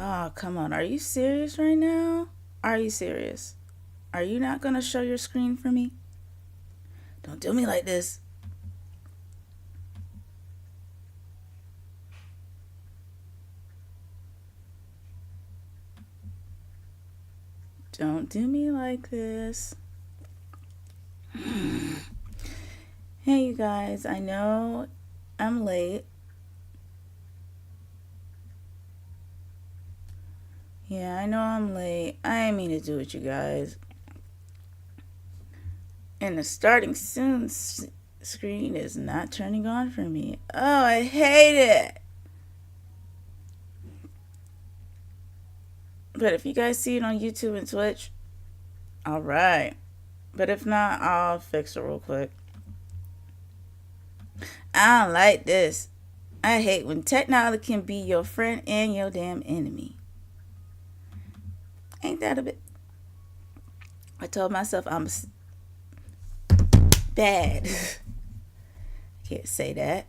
Oh, come on. Are you serious right now? Are you serious? Are you not going to show your screen for me? Don't do me like this. Don't do me like this. Hey, you guys. I know I'm late. Yeah, I know I'm late. I didn't mean to do it, you guys. And the starting soon screen is not turning on for me. Oh, I hate it. But if you guys see it on YouTube and Twitch, alright. But if not, I'll fix it real quick. I don't like this. I hate when technology can be your friend and your damn enemy. Ain't that a bit? I told myself I'm bad. Can't say that.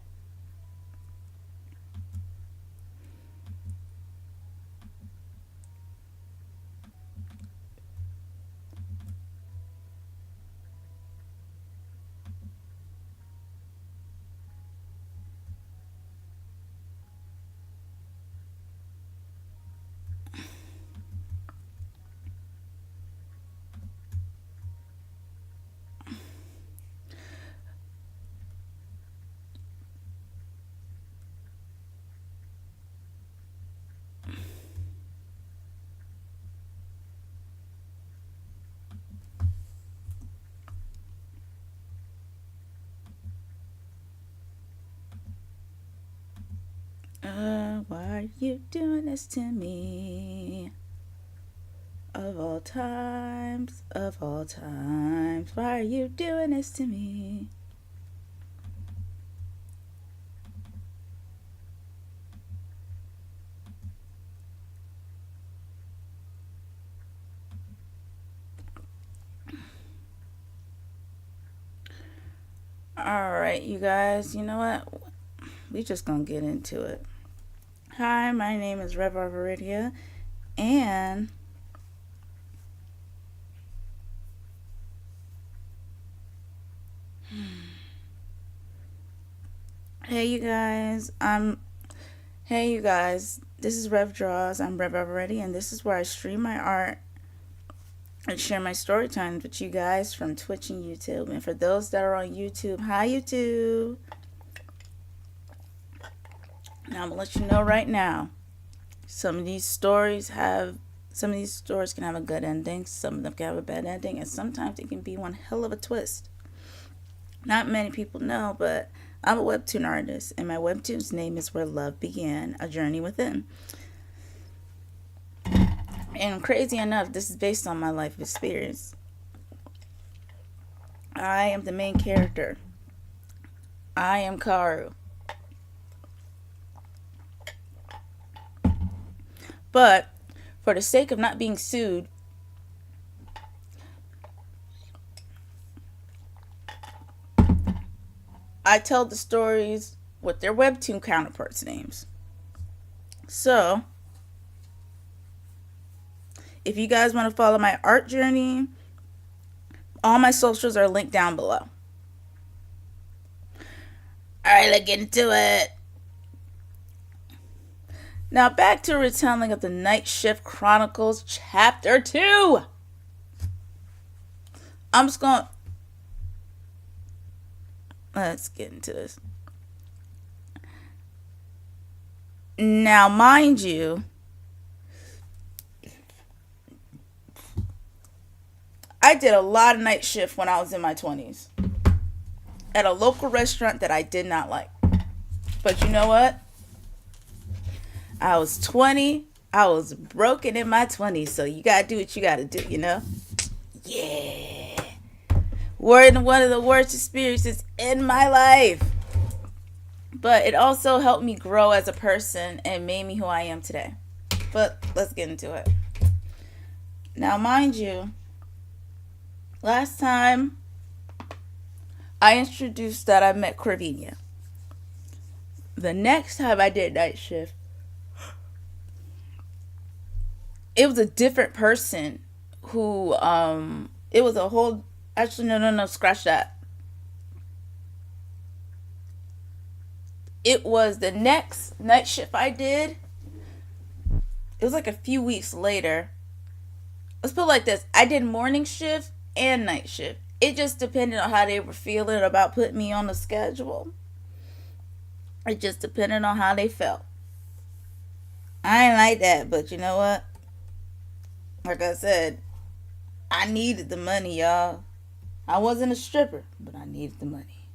Why are you doing this to me? Of all times, why are you doing this to me? Alright, you guys, you know what? We just gonna get into it. Hi, my name is Rev Arveridia, and hey you guys, this is Rev Draws. I'm Rev Already, and this is where I stream my art and share my story times with you guys from Twitch and YouTube. And for those that are on YouTube, hi YouTube. Now I'm gonna let you know right now. Some of these stories can have a good ending, some of them can have a bad ending, and sometimes it can be one hell of a twist. Not many people know, but I'm a webtoon artist, and my webtoon's name is Where Love Began, A Journey Within. And crazy enough, this is based on my life experience. I am the main character. I am Karu. But for the sake of not being sued, I tell the stories with their webtoon counterparts' names. So, if you guys want to follow my art journey, all my socials are linked down below. Alright, let's get into it. Now, back to a retelling of the Nightshift Chronicles Chapter 2. I'm just going to... Let's get into this. Now, mind you, I did a lot of night shift when I was in my 20s at a local restaurant that I did not like. But you know what? I was 20. I was broken in my 20s, so you gotta do what you gotta do, you know? Yeah. One of the worst experiences in my life. But it also helped me grow as a person and made me who I am today. But let's get into it. Now, mind you, last time I introduced that I met Corvinia. The next time I did night shift, it was a different person who it was a whole, actually no, scratch that. It was the next night shift I did. It was like a few weeks later. Let's put it like this. I did morning shift and night shift. It just depended on how they were feeling about putting me on the schedule. It just depended on how they felt. I ain't like that, but you know what? Like I said, I needed the money, y'all. I wasn't a stripper, but I needed the money.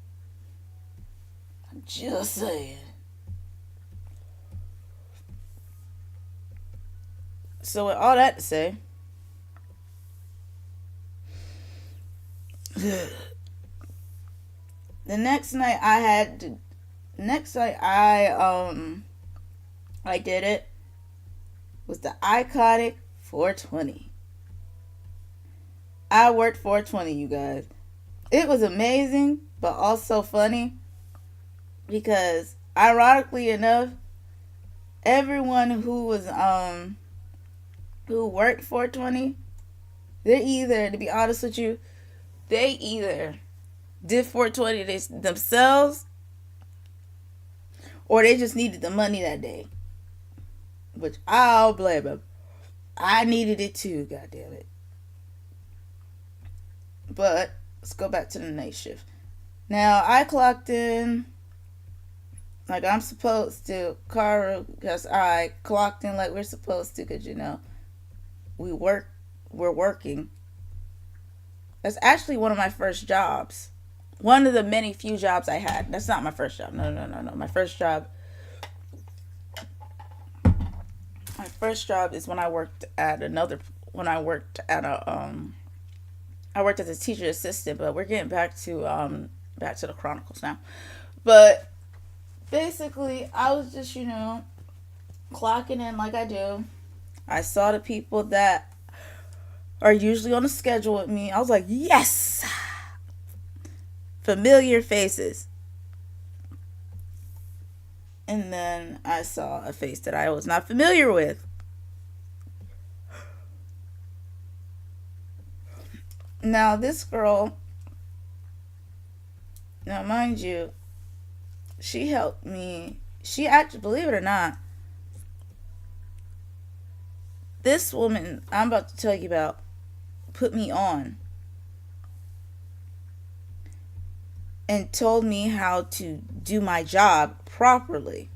I'm just saying. So with all that to say, the next night I did it was the iconic 420. I worked 420, you guys. It was amazing, but also funny because ironically enough, everyone who was who worked 420, they either, to be honest with you, they either did 420 themselves or they just needed the money that day. Which I'll blame them. I needed it too, goddamn it. But let's go back to the night shift. Now I clocked in like I'm supposed to, Cara, because I clocked in like we're supposed to, because you know we're working. That's actually one of my first jobs. One of the many few jobs I had. That's not my first job. No. My first job is when I worked at I worked as a teacher assistant, but we're getting back to the Chronicles now. But basically, I was just, clocking in like I do. I saw the people that are usually on the schedule with me. I was like, yes! Familiar faces. And then I saw a face that I was not familiar with. Now, this girl, now mind you, she helped me. She actually, believe it or not, this woman I'm about to tell you about put me on and told me how to do my job properly.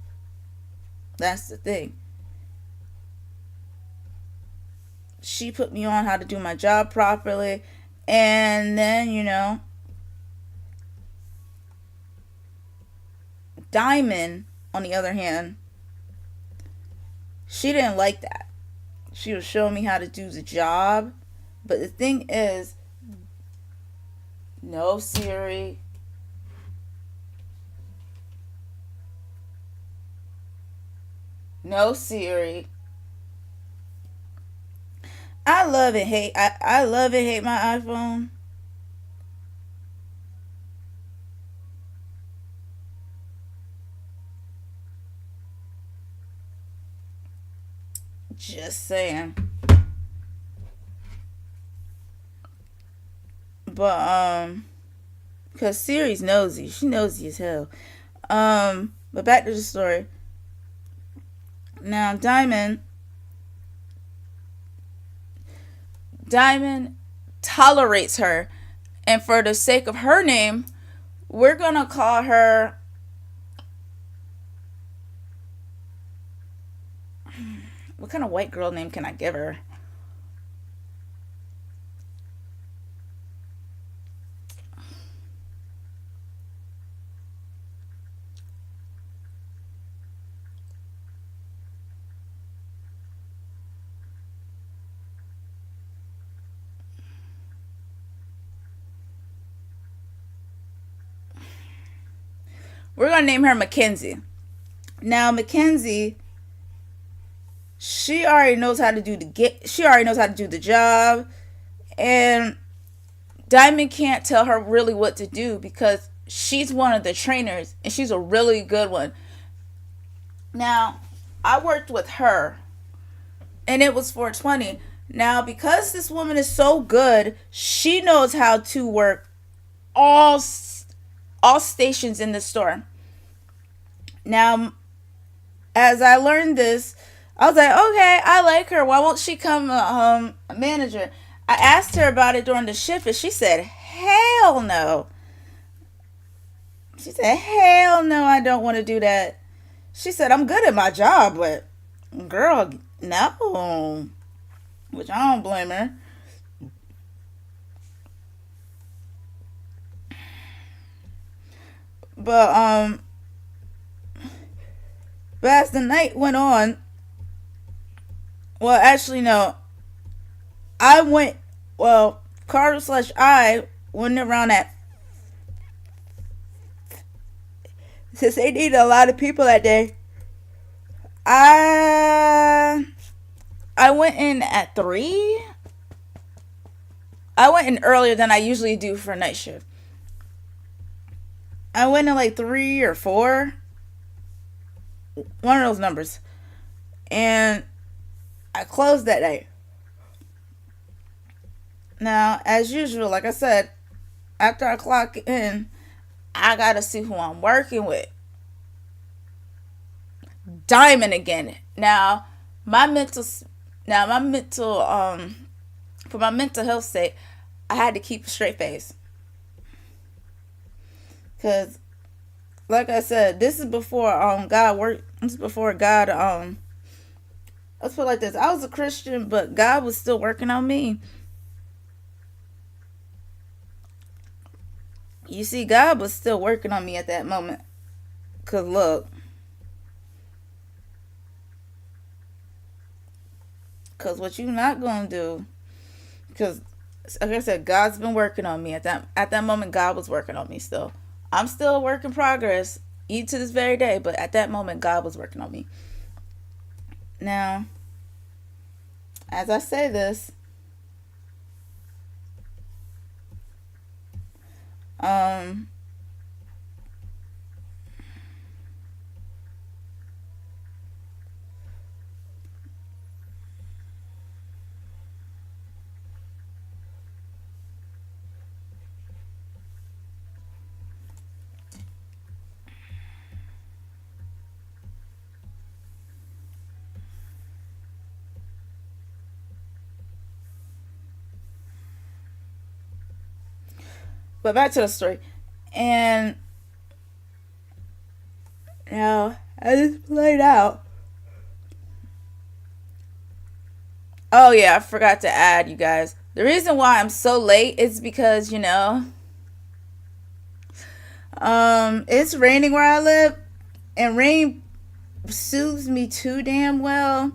That's the thing. She put me on how to do my job properly. And then, Diamond, on the other hand, she didn't like that. She was showing me how to do the job. But the thing is, no Siri. No Siri. I love and hate my iPhone. Just saying. But because Siri's nosy. She nosy as hell. But back to the story. Now Diamond tolerates her, and for the sake of her name, we're gonna call her what kind of white girl name can I give her? We're gonna name her Mackenzie. Now Mackenzie, she already knows how to do the job, and Diamond can't tell her really what to do because she's one of the trainers and she's a really good one. Now, I worked with her, and it was 420. Now, because this woman is so good, she knows how to work all all stations in the store. Now, as I learned this, I was like, okay, I like her. Why won't she come a manager? I asked her about it during the shift, and she said, hell no. She said, hell no, I don't want to do that. She said, I'm good at my job, but girl, no. Which I don't blame her. But as the night went on, well, actually, no. I went, well, Carter slash I went around at, since they needed a lot of people that day, I went in at 3. I went in earlier than I usually do for night shift. I went in like 3 or 4. One of those numbers. And I closed that day. Now, as usual, like I said, after I clock in, I gotta see who I'm working with. Diamond again. Now, my mental, for my mental health sake, I had to keep a straight face. Cause, like I said, this is before God worked. This is before God let's put it like this. I was a Christian, but God was still working on me. You see, God was still working on me at that moment. Cause look. Cause what you not gonna do? Cause like I said, God's been working on me at that moment. God was working on me still. I'm still a work in progress, even to this very day. But at that moment, God was working on me. Now, as I say this, but back to the story. And now, I just played out. Oh yeah, I forgot to add, you guys. The reason why I'm so late is because, it's raining where I live, and rain soothes me too damn well.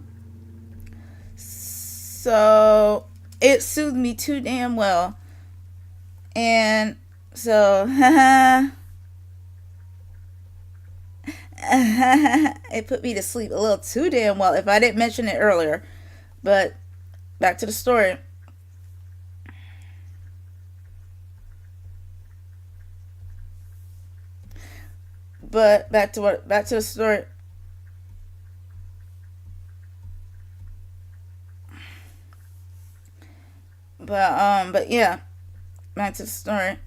So it soothed me too damn well. And so it put me to sleep a little too damn well if I didn't mention it earlier. But back to the story. But back to the story. But yeah, back to the story.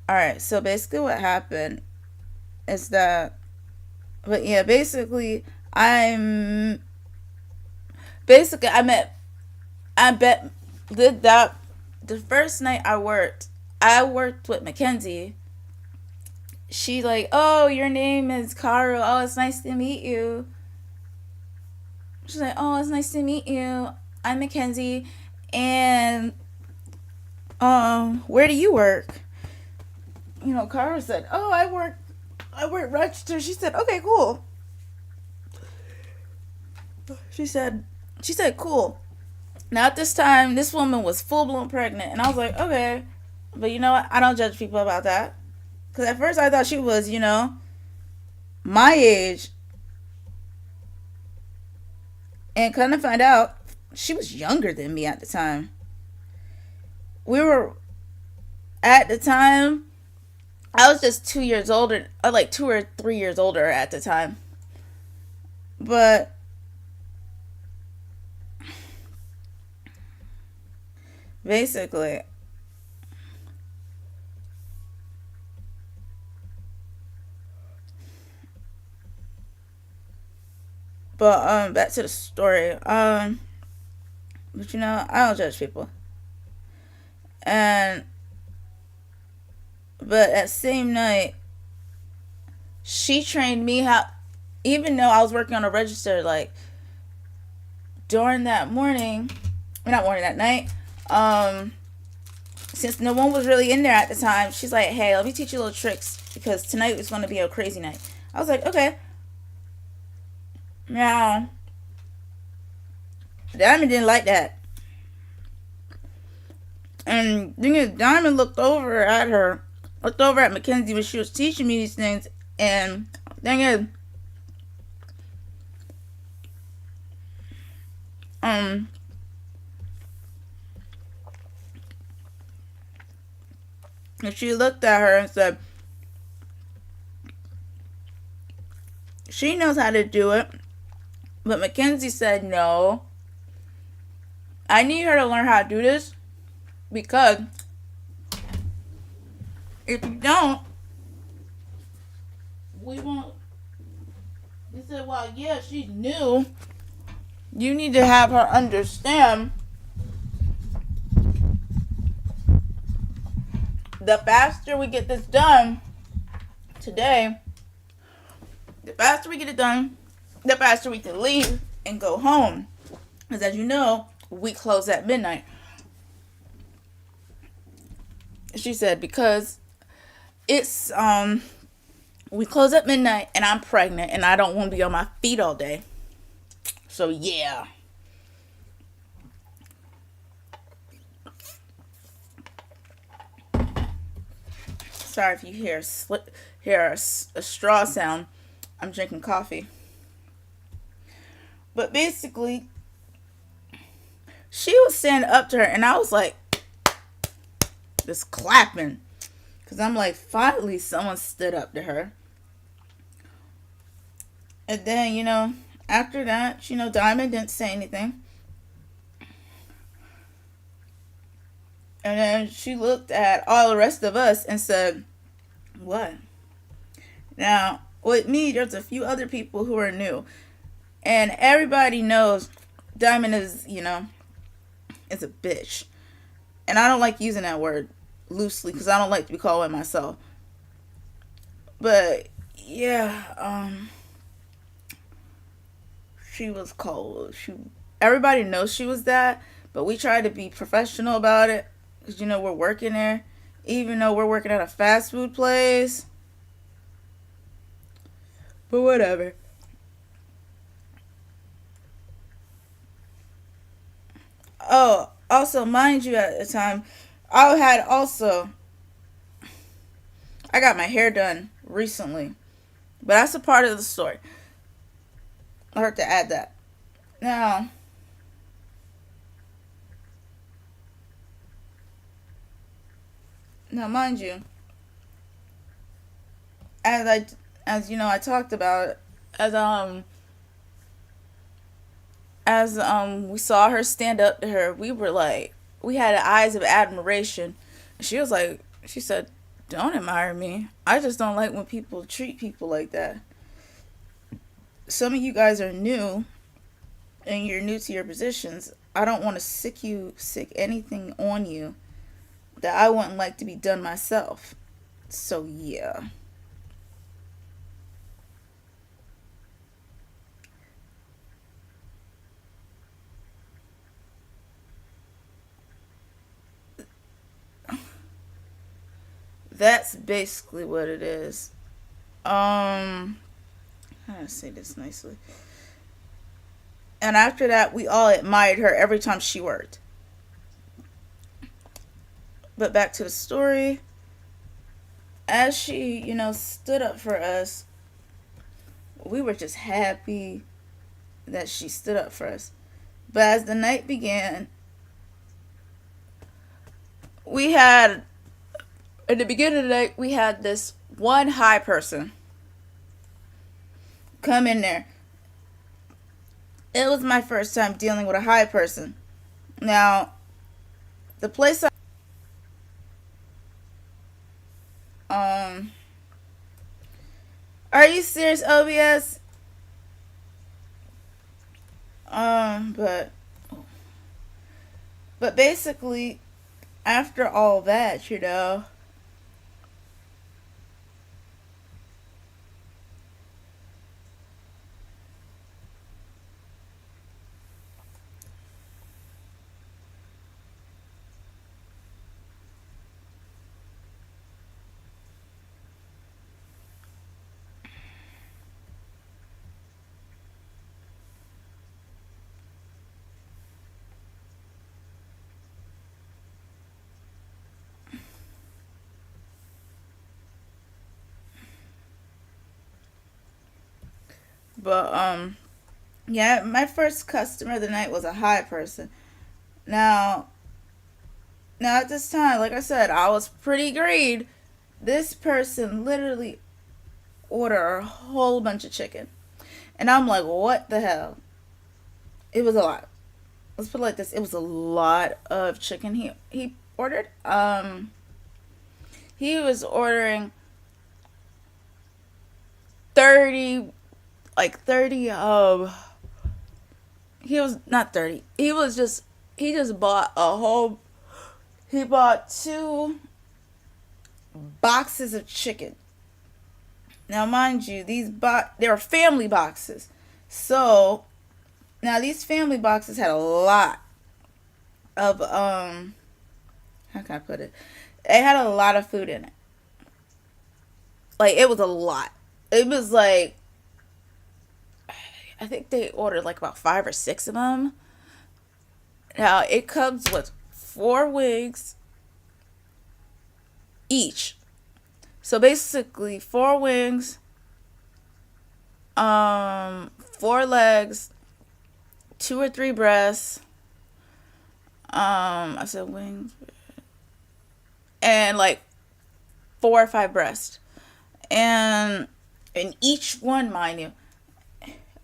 Alright, so basically what happened is that, but yeah, basically I bet did that the first night I worked with Mackenzie. She like, oh, your name is Carl. Oh, it's nice to meet you. She's like, oh, it's nice to meet you. I'm Mackenzie, and where do you work? Carl said, oh, I work Rochester. She said, okay, cool. She said, cool. Now at this time, this woman was full blown pregnant, and I was like, okay, but you know what? I don't judge people about that. Because at first I thought she was, my age. And kind of find out she was younger than me at the time. At the time, I was just 2 years older, like 2 or 3 years older at the time. But basically, back to the story. But I don't judge people. And but that same night, she trained me how. Even though I was working on a register, like during that morning, not morning, that night, since no one was really in there at the time, she's like, "Hey, let me teach you little tricks because tonight is going to be a crazy night." I was like, "Okay." Now, Diamond didn't like that, and thing is, Diamond looked over at Mackenzie when she was teaching me these things, and thing is, um, and she looked at her and said, "She knows how to do it," but Mackenzie said, "No, I need her to learn how to do this because if you don't, we won't." He said, "Well, yeah, she's new. You need to have her understand the faster we get this done today, the faster we get it done, the faster we can leave and go home. Because as you know, we close at midnight." She said, "Because it's we close at midnight and I'm pregnant and I don't want to be on my feet all day. So yeah." Sorry if you hear a straw sound. I'm drinking coffee. But basically, she was standing up to her, and I was like, just clapping. Because I'm like, finally, someone stood up to her. And then, after that, Diamond didn't say anything. And then she looked at all the rest of us and said, "What?" Now, with me, there's a few other people who are new. And everybody knows Diamond is a bitch. And I don't like using that word loosely because I don't like to be called by myself. But, yeah, she was cold. Everybody knows she was that, but we try to be professional about it because, we're working there. Even though we're working at a fast food place. But whatever. Oh, also, mind you, at the time, I got my hair done recently. But that's a part of the story. I heard to add that. Now, mind you, I talked about, as we saw her stand up to her, we had eyes of admiration. She said, "Don't admire me. I just don't like when people treat people like that. Some of you guys are new and you're new to your positions. I don't want to sick anything on you that I wouldn't like to be done myself." So yeah. That's basically what it is. How do I say this nicely? And after that, we all admired her every time she worked. But back to the story. As she, stood up for us, we were just happy that she stood up for us. But as the night began, we had In the beginning of the day, we had this one high person come in there. It was my first time dealing with a high person. Now, the place are you serious, OBS? But basically, after all that, but yeah, my first customer of the night was a high person. Now, at this time, like I said, I was pretty greed. This person literally ordered a whole bunch of chicken. And I'm like, what the hell? It was a lot. Let's put it like this. It was a lot of chicken he ordered. He was ordering 30 like 30 he was not 30. He just bought he bought 2 boxes of chicken. Now, mind you, they were family boxes. So, now these family boxes had a lot of how can I put it? It had a lot of food in it. Like, it was a lot. It was like, I think they ordered like about 5 or 6 of them. Now, it comes with 4 wings each. So basically 4 wings, 4 legs, 2 or 3 breasts. I said wings, and like 4 or 5 breasts, and each one, mind you.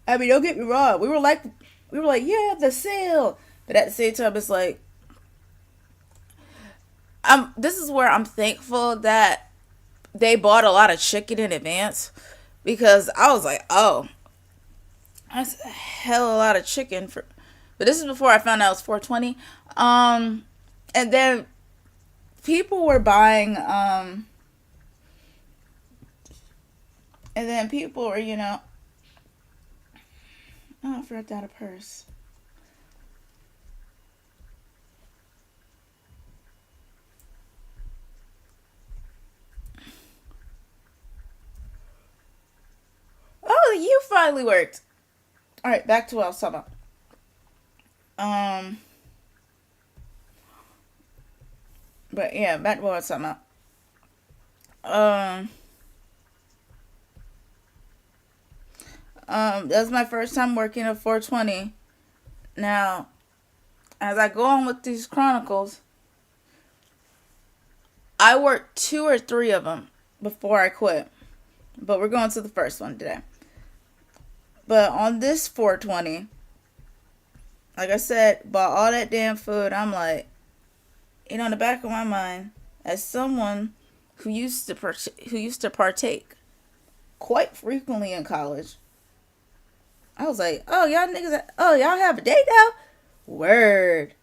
I mean, don't get me wrong. We were like, yeah, the sale, but at the same time, it's like, this is where I'm thankful that they bought a lot of chicken in advance, because I was like, oh, that's a hell of a lot of chicken for. But this is before I found out it was 420. And then people were buying. And then people were, oh, I forgot that a purse. Oh, you finally worked. All right, back to what I was talking about. But yeah, back to what I was talking about. That was my first time working at 420. Now, as I go on with these chronicles, I worked 2 or 3 of them before I quit. But we're going to the first one today. But on this 420, like I said, bought all that damn food. I'm like, in the back of my mind, as someone who used to partake quite frequently in college, I was like, oh, y'all niggas, oh, y'all have a date now? Word.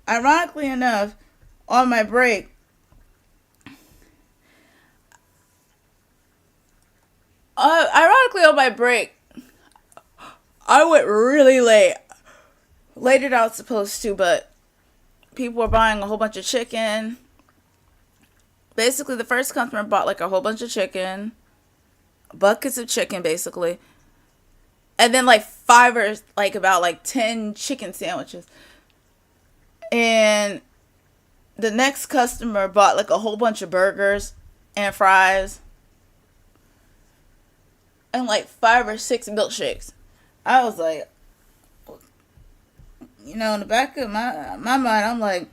Ironically enough, on my break, I went really late. Later than I was supposed to, but people were buying a whole bunch of chicken. Basically, the first customer bought like a whole bunch of chicken. Buckets of chicken, basically. And then like 5 or like about like 10 chicken sandwiches. And the next customer bought like a whole bunch of burgers and fries. And like 5 or 6 milkshakes. I was like, in the back of my mind, I'm like,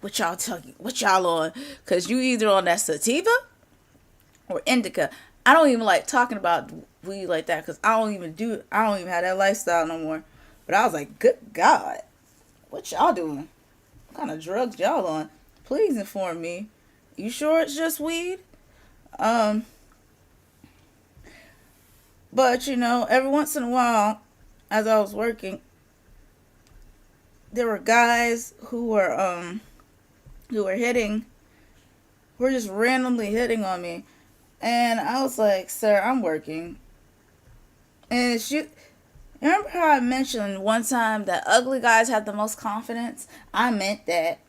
what y'all on? Because you either on that sativa or indica. I don't even like talking about weed like that because I don't even have that lifestyle no more. But I was like, good God, what y'all doing? What kind of drugs y'all on? Please inform me. You sure it's just weed? Um, but every once in a while, as I was working, there were guys who were hitting, were just randomly hitting on me, and I was like, sir, I'm working. And she, remember how I mentioned one time that ugly guys have the most confidence? I meant that.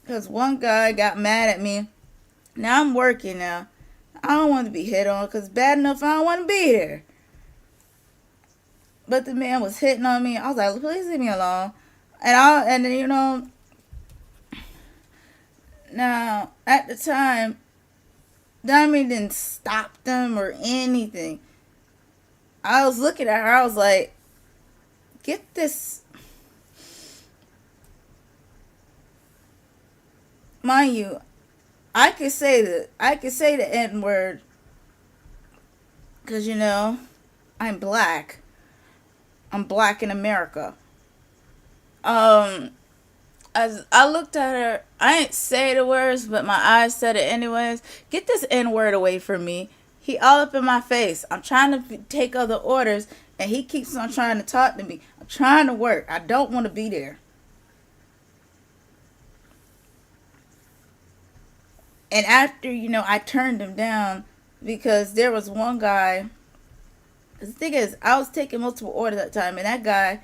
Because one guy got mad at me. Now I'm working now. I don't want to be hit on because bad enough I don't want to be here. But the man was hitting on me. I was like, please leave me alone. And then, now at the time, Diamond didn't stop them or anything. I was looking at her. I was like, get this. Mind you, I could say the N word because I'm black. I'm black in America. As I looked at her, I didn't say the words, but my eyes said it anyways. Get this N word away from me. He all up in my face. I'm trying to take other orders, and he keeps on trying to talk to me. I'm trying to work. I don't want to be there. And after, I turned him down because there was one guy. The thing is, I was taking multiple orders at the time, and that guy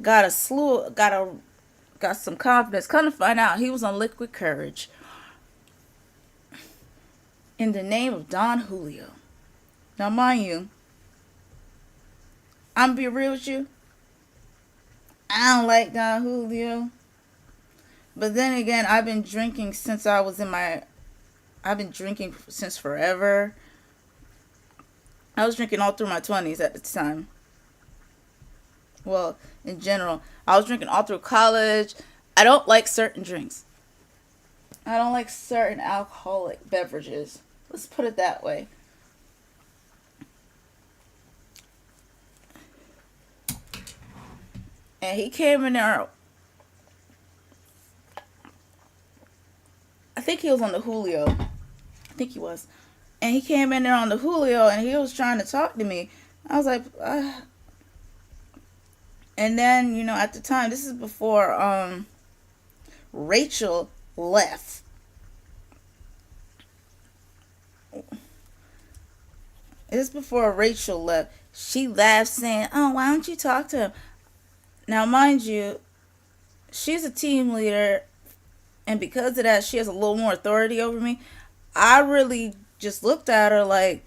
got some confidence. Come to find out, he was on liquid courage in the name of Don Julio. Now, mind you, I'm gonna be real with you. I don't like Don Julio. But then again, I've been drinking since forever. I was drinking all through my 20s at the time. Well, in general, I was drinking all through college. I don't like certain drinks. I don't like certain alcoholic beverages. Let's put it that way. And he came in there. I think he was on the Julio. I think he was. And he came in there on the Julio and he was trying to talk to me. I was like, And then, at the time, this is before Rachel left. This is before Rachel left. She laughed saying, oh, why don't you talk to him? Now, mind you, she's a team leader, and because of that, she has a little more authority over me. I really just looked at her like,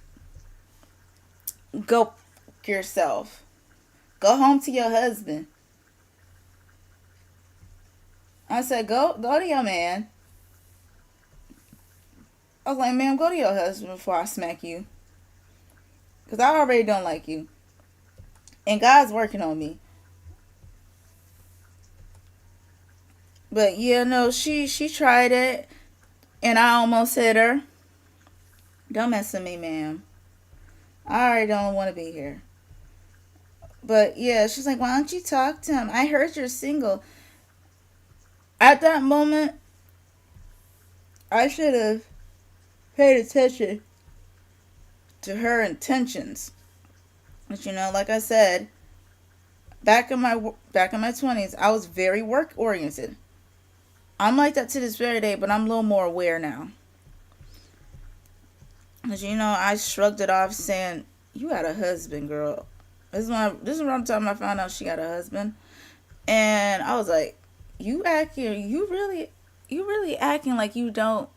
go yourself. Go home to your husband. I said, go to your man. I was like, ma'am, go to your husband before I smack you. Because I already don't like you. And God's working on me. But yeah, no, she tried it. And I almost hit her. Don't mess with me, ma'am. I already don't want to be here. But yeah, she's like, why don't you talk to him? I heard you're single. At that moment, I should have paid attention to her intentions. But like I said, back in my 20s, I was very work oriented. I'm like that to this very day, but I'm a little more aware now. Because I shrugged it off saying, you got a husband, girl. This is around the time I found out she got a husband. And I was like, you really acting like you don't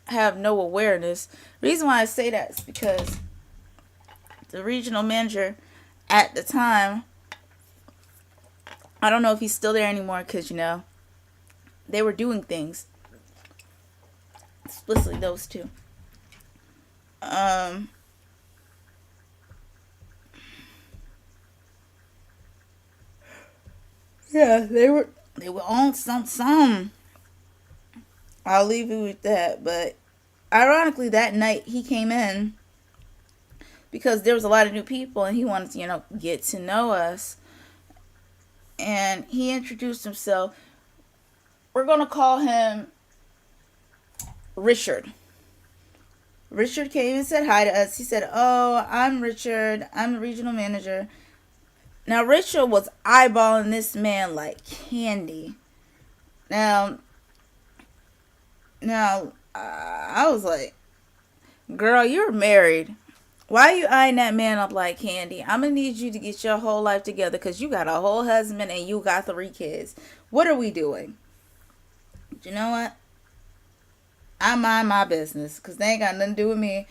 have no awareness. The reason why I say that is because the regional manager at the time, I don't know if he's still there anymore because, they were doing things. Explicitly those two. Yeah, they were on some. I'll leave you with that. But ironically, that night he came in because there was a lot of new people and he wanted to, get to know us. And he introduced himself. We're going to call him Richard. Richard came and said hi to us. He said, "Oh, I'm Richard. I'm the regional manager." Now, Richard was eyeballing this man like candy. Now, I was like, "Girl, you're married. Why are you eyeing that man up like candy? I'm going to need you to get your whole life together because you got a whole husband and you got 3 kids. What are we doing?" But you know what? I mind my business because they ain't got nothing to do with me.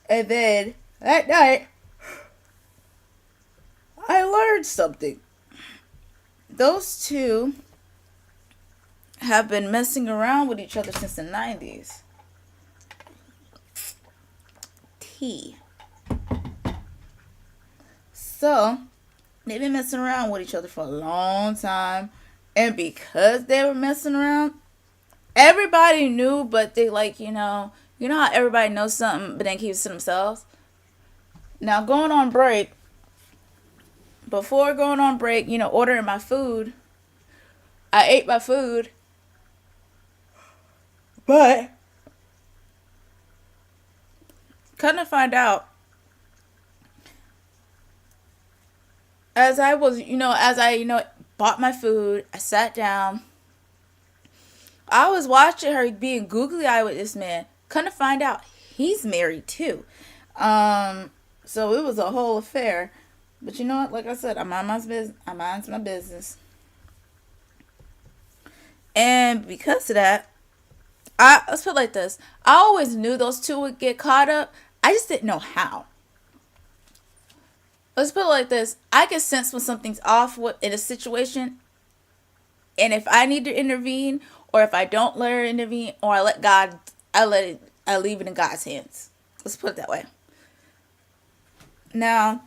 And then that night, I learned something. Those two have been messing around with each other since the 90s. T. So, they've been messing around with each other for a long time. And because they were messing around, everybody knew, but they you know how everybody knows something but then keeps it to themselves? Now, before going on break, ordering my food, I ate my food, but kind of find out, as I was, bought my food, I sat down, I was watching her being googly eyed with this man. Kind of find out he's married too. So it was a whole affair. But you know what? Like I said, I mind my business. And because of that, let's put it like this. I always knew those two would get caught up. I just didn't know how. Let's put it like this. I can sense when something's off in a situation. And if I need to intervene, or if I don't let her intervene, or I leave it in God's hands. Let's put it that way. Now,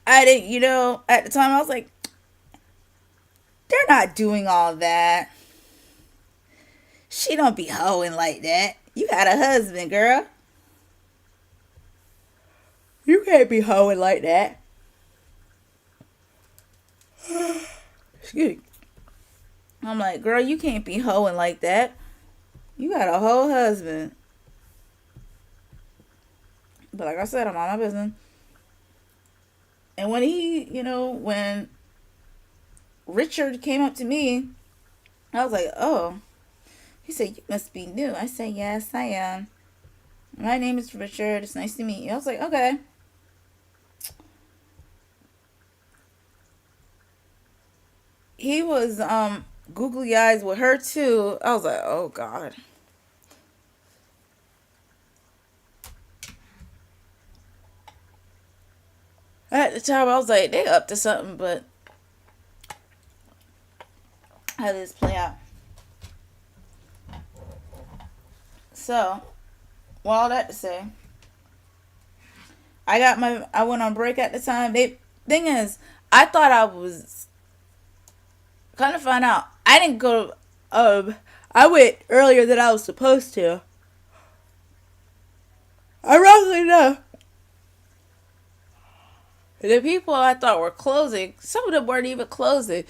I didn't, at the time I was like, they're not doing all that. She don't be hoeing like that. You got a husband, girl. You can't be hoeing like that. Excuse me. I'm like, girl, you can't be hoeing like that. You got a whole husband. But like I said, I'm on my business. And when Richard came up to me, I was like, oh. He said, "You must be new." I said, "Yes, I am. My name is Richard. It's nice to meet you." I was like, okay. He was googly eyes with her too. I was like, oh God. At the time, I was like, they up to something, but how did this play out? So, well, all that to say, I went on break at the time. Thing is, I thought I was kind of find out. I didn't go. I went earlier than I was supposed to. Ironically enough, the people I thought were closing, some of them weren't even closing.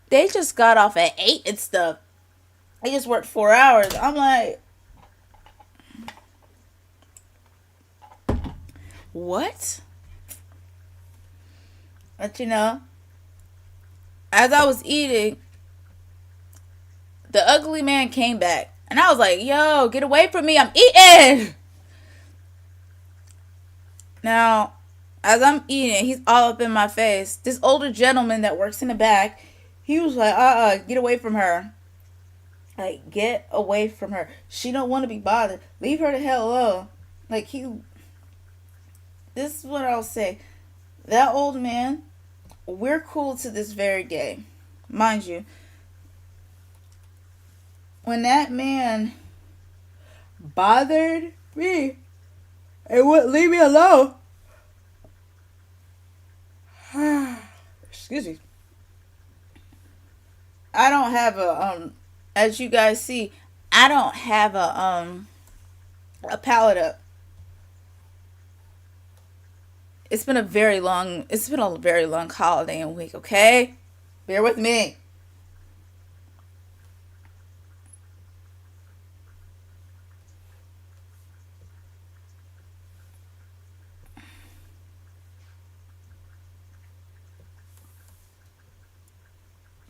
They just got off at 8 and stuff. They just worked 4 hours. I'm like, what? But as I was eating, the ugly man came back. And I was like, yo, get away from me. I'm eating. Now, as I'm eating, he's all up in my face. This older gentleman that works in the back, he was like, get away from her. Like, get away from her. She don't want to be bothered. Leave her the hell alone. Like, this is what I'll say. That old man, we're cool to this very day. Mind you, when that man bothered me and wouldn't leave me alone, excuse me, I don't have as you guys see, I don't have a palette up. It's been a very long holiday and week, okay? Bear with me.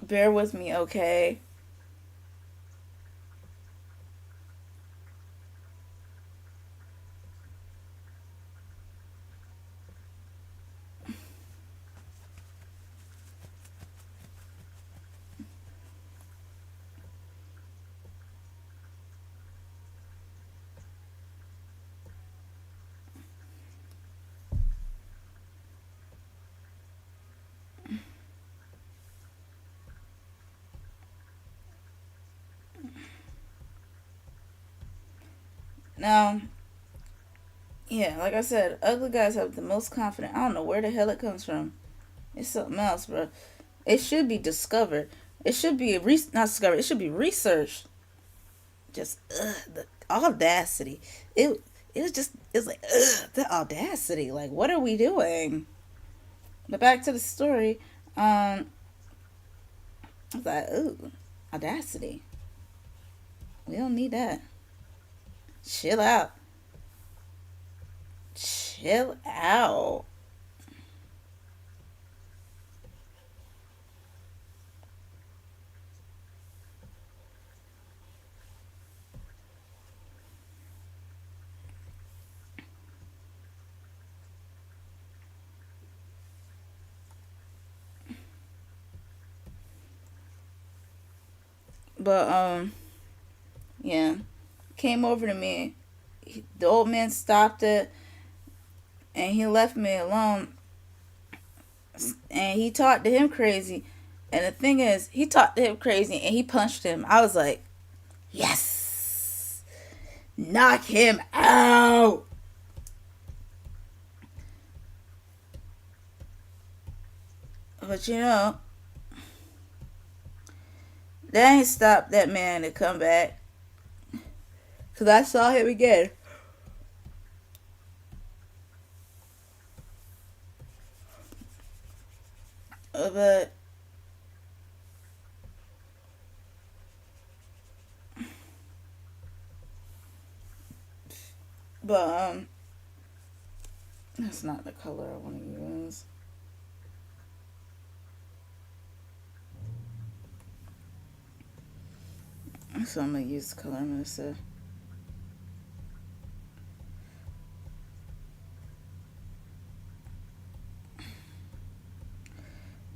Bear with me, okay? Now, yeah, like I said, ugly guys have the most confidence. I don't know where the hell it comes from. It's something else, bro. It should be discovered. It should be not discovered. It should be researched. Just the audacity. It was just it's like the audacity. Like, what are we doing? But back to the story. I was like, ooh, audacity. We don't need that. Chill out. Chill out. But yeah, came over to me. The old man stopped it, and he left me alone. And he talked to him crazy. And the thing is, he talked to him crazy, and he punched him. I was like, yes, knock him out. But you know, that ain't stopped that man to come back. Cause I saw him again. But but that's not the color I want to use. So I'm gonna use the color I'm gonna say.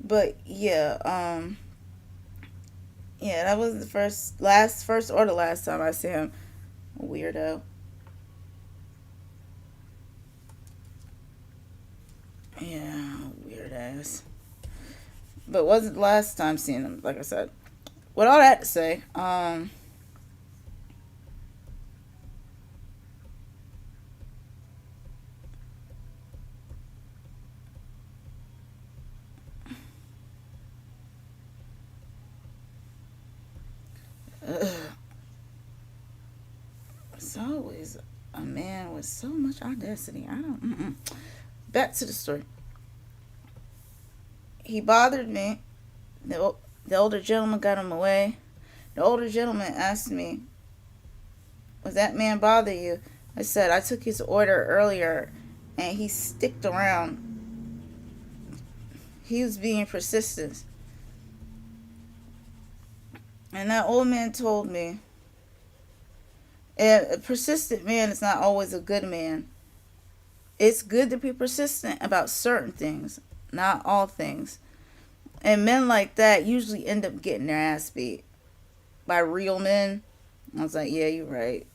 But yeah, yeah, that was the first or the last time I see him. Weirdo. Yeah, weird ass. But wasn't the last time seeing him, like I said. With all that to say, it's always a man with so much audacity. I don't. Back to the story. He bothered me. The older gentleman got him away. The older gentleman asked me, "Was that man bother you?" I said, "I took his order earlier, and he sticked around. He was being persistent." And that old man told me, a persistent man is not always a good man. It's good to be persistent about certain things, not all things. And men like that usually end up getting their ass beat by real men. I was like, yeah, you're right.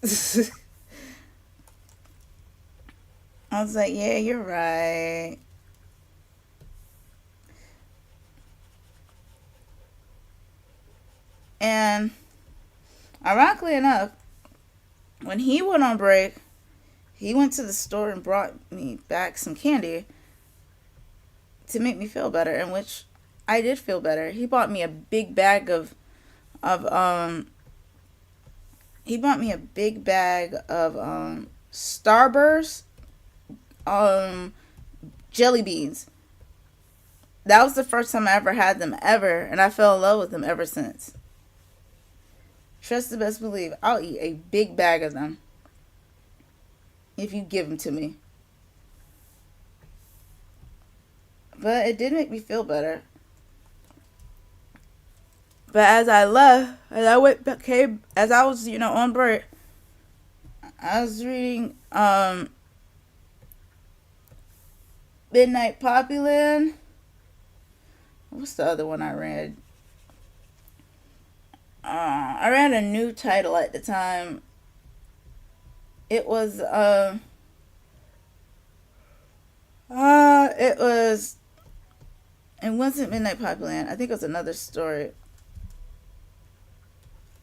I was like, yeah, you're right. And ironically enough, when he went on break, he went to the store and brought me back some candy to make me feel better, in which I did feel better. He bought me a big bag of of he bought me a big bag of Starburst um jelly beans. That was the first time I ever had them ever, and I fell in love with them ever since. Trust the best believe, I'll eat a big bag of them if you give them to me. But it did make me feel better. But as I left, as I went back, as I was, on break, I was reading Midnight Poppyland. What's the other one I read? I read a new title at the time. It was it wasn't Midnight Poppyland. I think it was another story.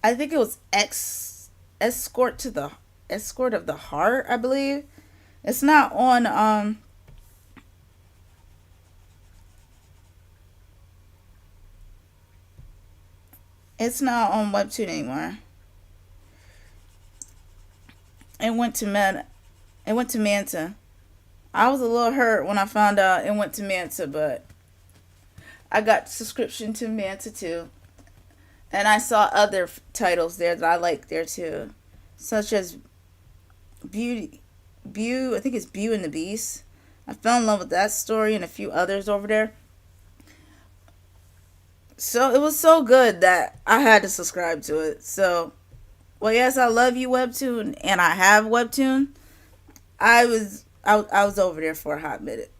I think it was Escort of the Heart, I believe. It's not on it's not on Webtoon anymore. It went to Manta. I was a little hurt when I found out it went to Manta, but I got subscription to Manta too. And I saw other titles there that I liked there too, such as I think it's Beauty and the Beast. I fell in love with that story and a few others over there. So it was so good that I had to subscribe to it. So, well, yes, I love you, Webtoon, and I have Webtoon. I was over there for a hot minute.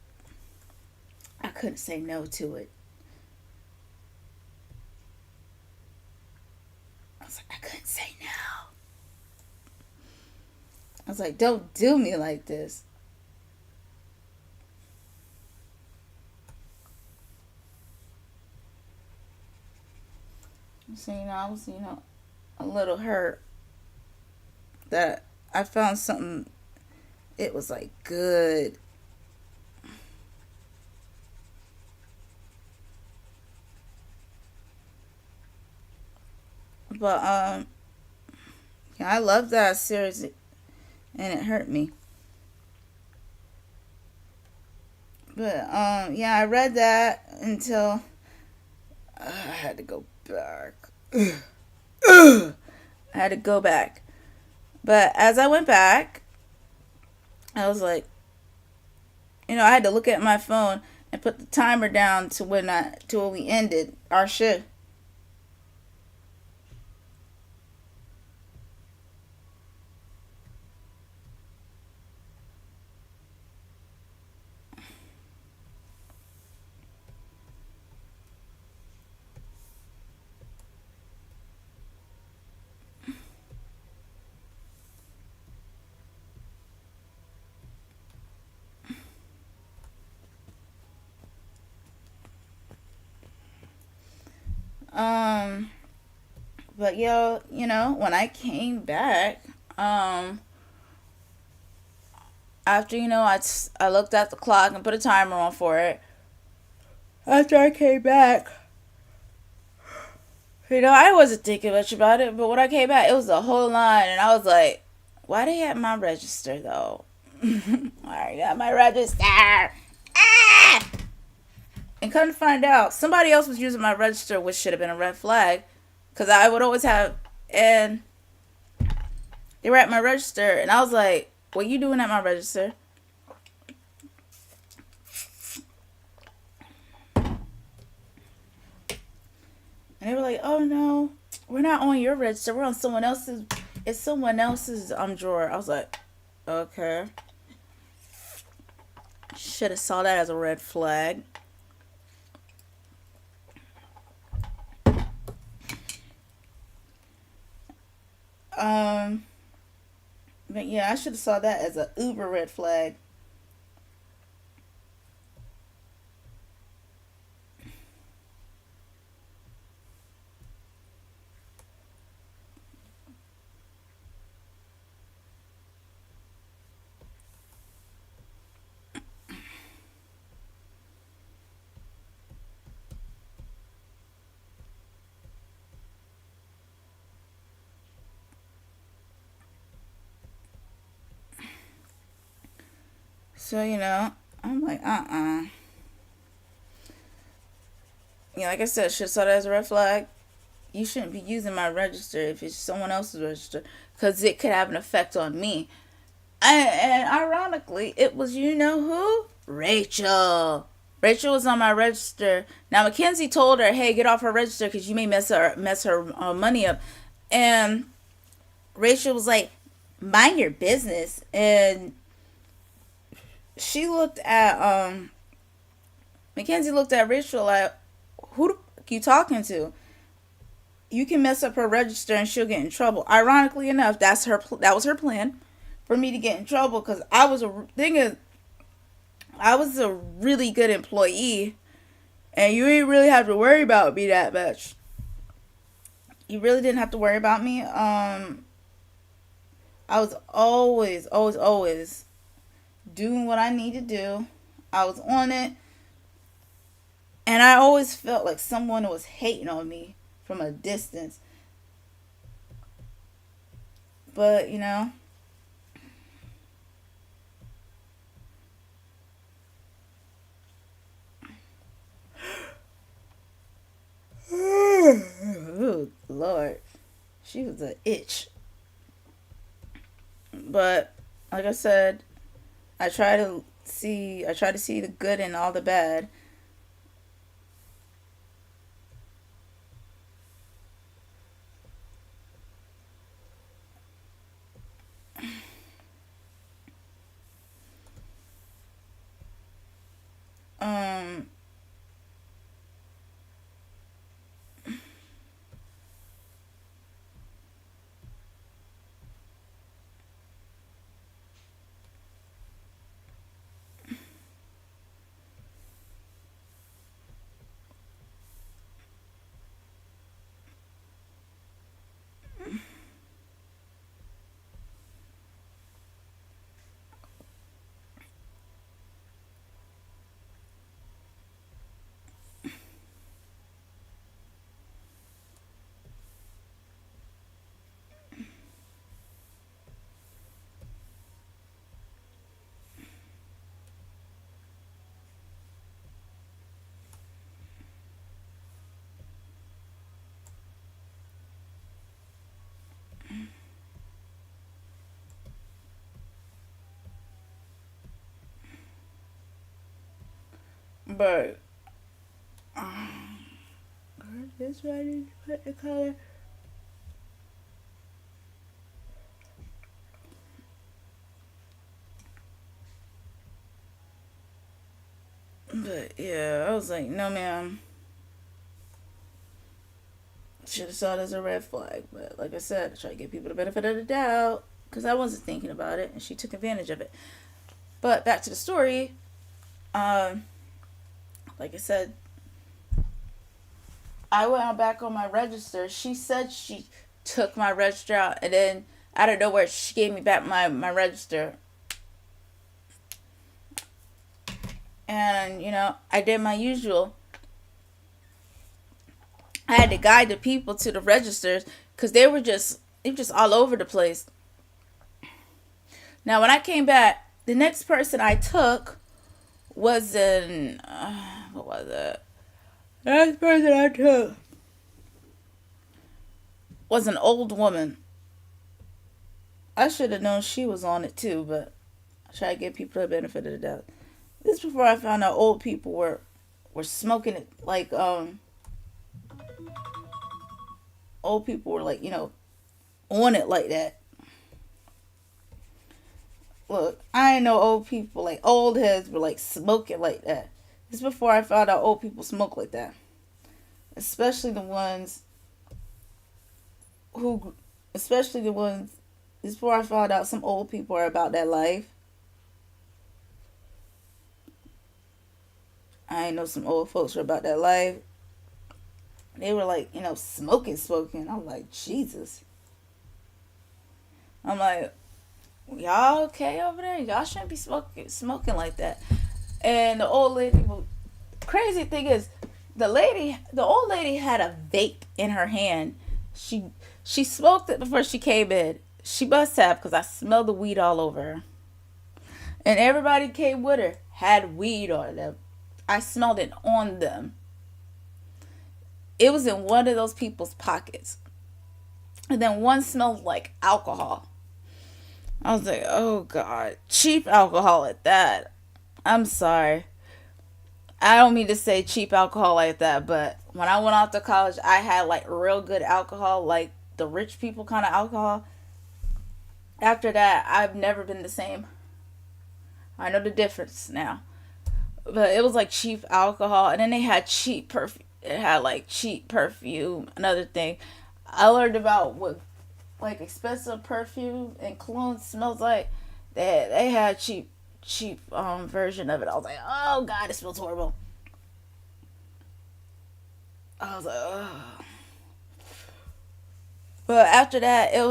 I couldn't say no to it. I couldn't say no. I was like, don't do me like this. So, I was, a little hurt that I found something, it was like good. But, yeah, I love that series, and it hurt me. But, yeah, I read that until I had to go back. I had to go back. But as I went back, I was like, I had to look at my phone and put the timer down to when we ended our shift. But when I came back, after I looked at the clock and put a timer on for it. After I came back, I wasn't thinking much about it, but when I came back, it was a whole line, and I was like, why they at my register though? I got my register. Ah! And come to find out, somebody else was using my register, which should have been a red flag. Because I would always have, and they were at my register, and I was like, what you doing at my register? And they were like, oh no, we're not on your register, we're on someone else's, it's someone else's drawer. I was like, okay. Should have saw that as a red flag. But yeah, I should have saw that as a uber red flag. So, I'm like, like I said, should saw that as a red flag. You shouldn't be using my register if it's someone else's register, because it could have an effect on me. And ironically, it was, who? Rachel. Rachel was on my register. Now Mackenzie told her, "Hey, get off her register because you may mess her money up." And Rachel was like, "Mind your business." And she looked at Mackenzie looked at Rachel like, "Who the fuck you talking to? You can mess up her register and she'll get in trouble." Ironically enough, that was her plan, for me to get in trouble, because I was a really good employee, and you didn't really have to worry about me that much. You really didn't have to worry about me. I was always, always, always doing what I need to do. I was on it, and I always felt like someone was hating on me from a distance. But, oh, Lord. She was an itch. But, like I said, I try to see the good in all the bad. Um, but this right, put the color. But yeah, I was like, no, ma'am. Should have saw it as a red flag. But like I said, I try to give people the benefit of the doubt, because I wasn't thinking about it, and she took advantage of it. But back to the story. Um, like I said, I went back on my register. She said she took my register out, and then out of nowhere, she gave me back my register. And, I did my usual. I had to guide the people to the registers, because they were just all over the place. Now, when I came back, the next person I took was what was it? The next person I took was an old woman. I should have known she was on it too, but I try to give people the benefit of the doubt. This is before I found out old people were smoking it, like old people were like, on it like that. Look, I ain't know old people, like old heads were like smoking like that. This is before I found out old people smoke like that. Especially the ones this is before I found out some old people are about that life. I ain't know some old folks were about that life. They were like, smoking. I'm like, Jesus. I'm like, y'all okay over there? Y'all shouldn't be smoking like that. And the old lady, well, crazy thing is, the old lady had a vape in her hand. She smoked it before she came in. She must have, because I smelled the weed all over her. And everybody came with her had weed on them. I smelled it on them. It was in one of those people's pockets. And then one smelled like alcohol. I was like, oh God, cheap alcohol at that. I'm sorry. I don't mean to say cheap alcohol like that, but when I went off to college, I had like real good alcohol, like the rich people kind of alcohol. After that, I've never been the same. I know the difference now. But it was like cheap alcohol, and then they had cheap perfume. It had like cheap perfume. Another thing, I learned about what like expensive perfume and cologne smells like. They had cheap version of it. I was like, oh God, it smells horrible. I was like, oh. But after that it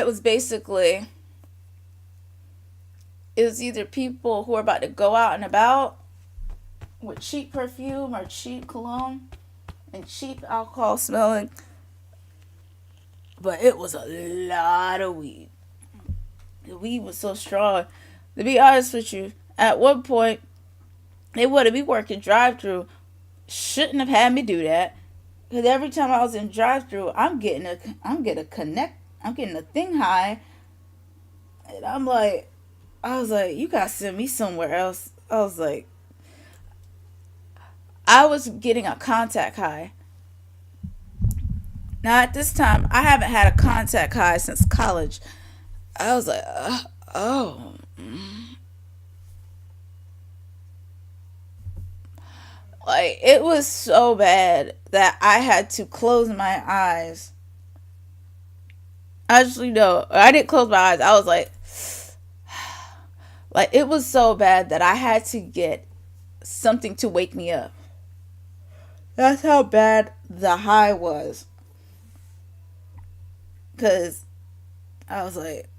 was basically it was either people who are about to go out and about with cheap perfume or cheap cologne and cheap alcohol smelling. But it was a lot of weed. The weed was so strong. To be honest with you, at one point they would have been working drive through. Shouldn't have had me do that. Because every time I was in drive through, I'm getting a thing high. And I was like, you gotta send me somewhere else. I was getting a contact high. Now at this time, I haven't had a contact high since college. I was like, oh. Like, it was so bad that I had to close my eyes. Actually, no, I didn't close my eyes. I was like, it was so bad that I had to get something to wake me up. That's how bad the high was. Because I was like,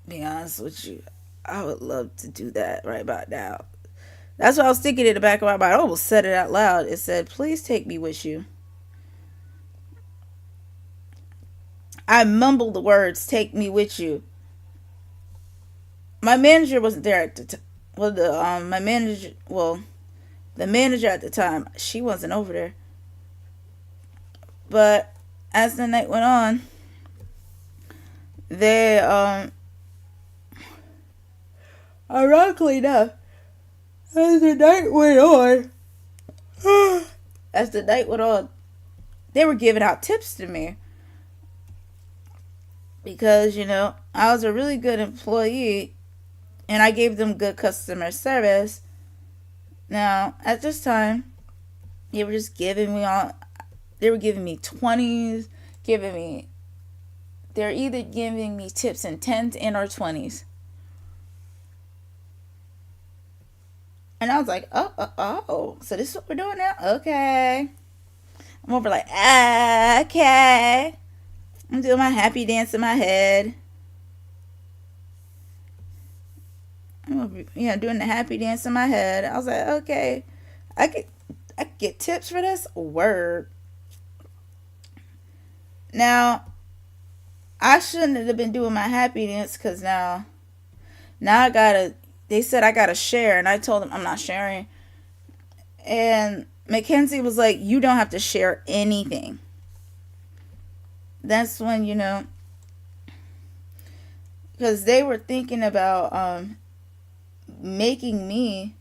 be honest with you, I would love to do that right about now. That's what I was thinking in the back of my mind. I almost said it out loud. It said, please take me with you. I mumbled the words, take me with you. My manager wasn't there at the time. Well, the manager at the time, she wasn't over there. But as the night went on, they, ironically enough, as the night went on, they were giving out tips to me. Because, I was a really good employee and I gave them good customer service. Now, at this time, they were just giving me 20s, they're either giving me tips in 10s and or 20s. And I was like, oh, so this is what we're doing now? Okay. I'm over like, okay. I'm doing my happy dance in my head. I'm doing the happy dance in my head. I was like, okay, I could get tips for this? Word. Now, I shouldn't have been doing my happy dance because now they said I gotta share, and I told them I'm not sharing. And Mackenzie was like, you don't have to share anything. That's when, because they were thinking about making me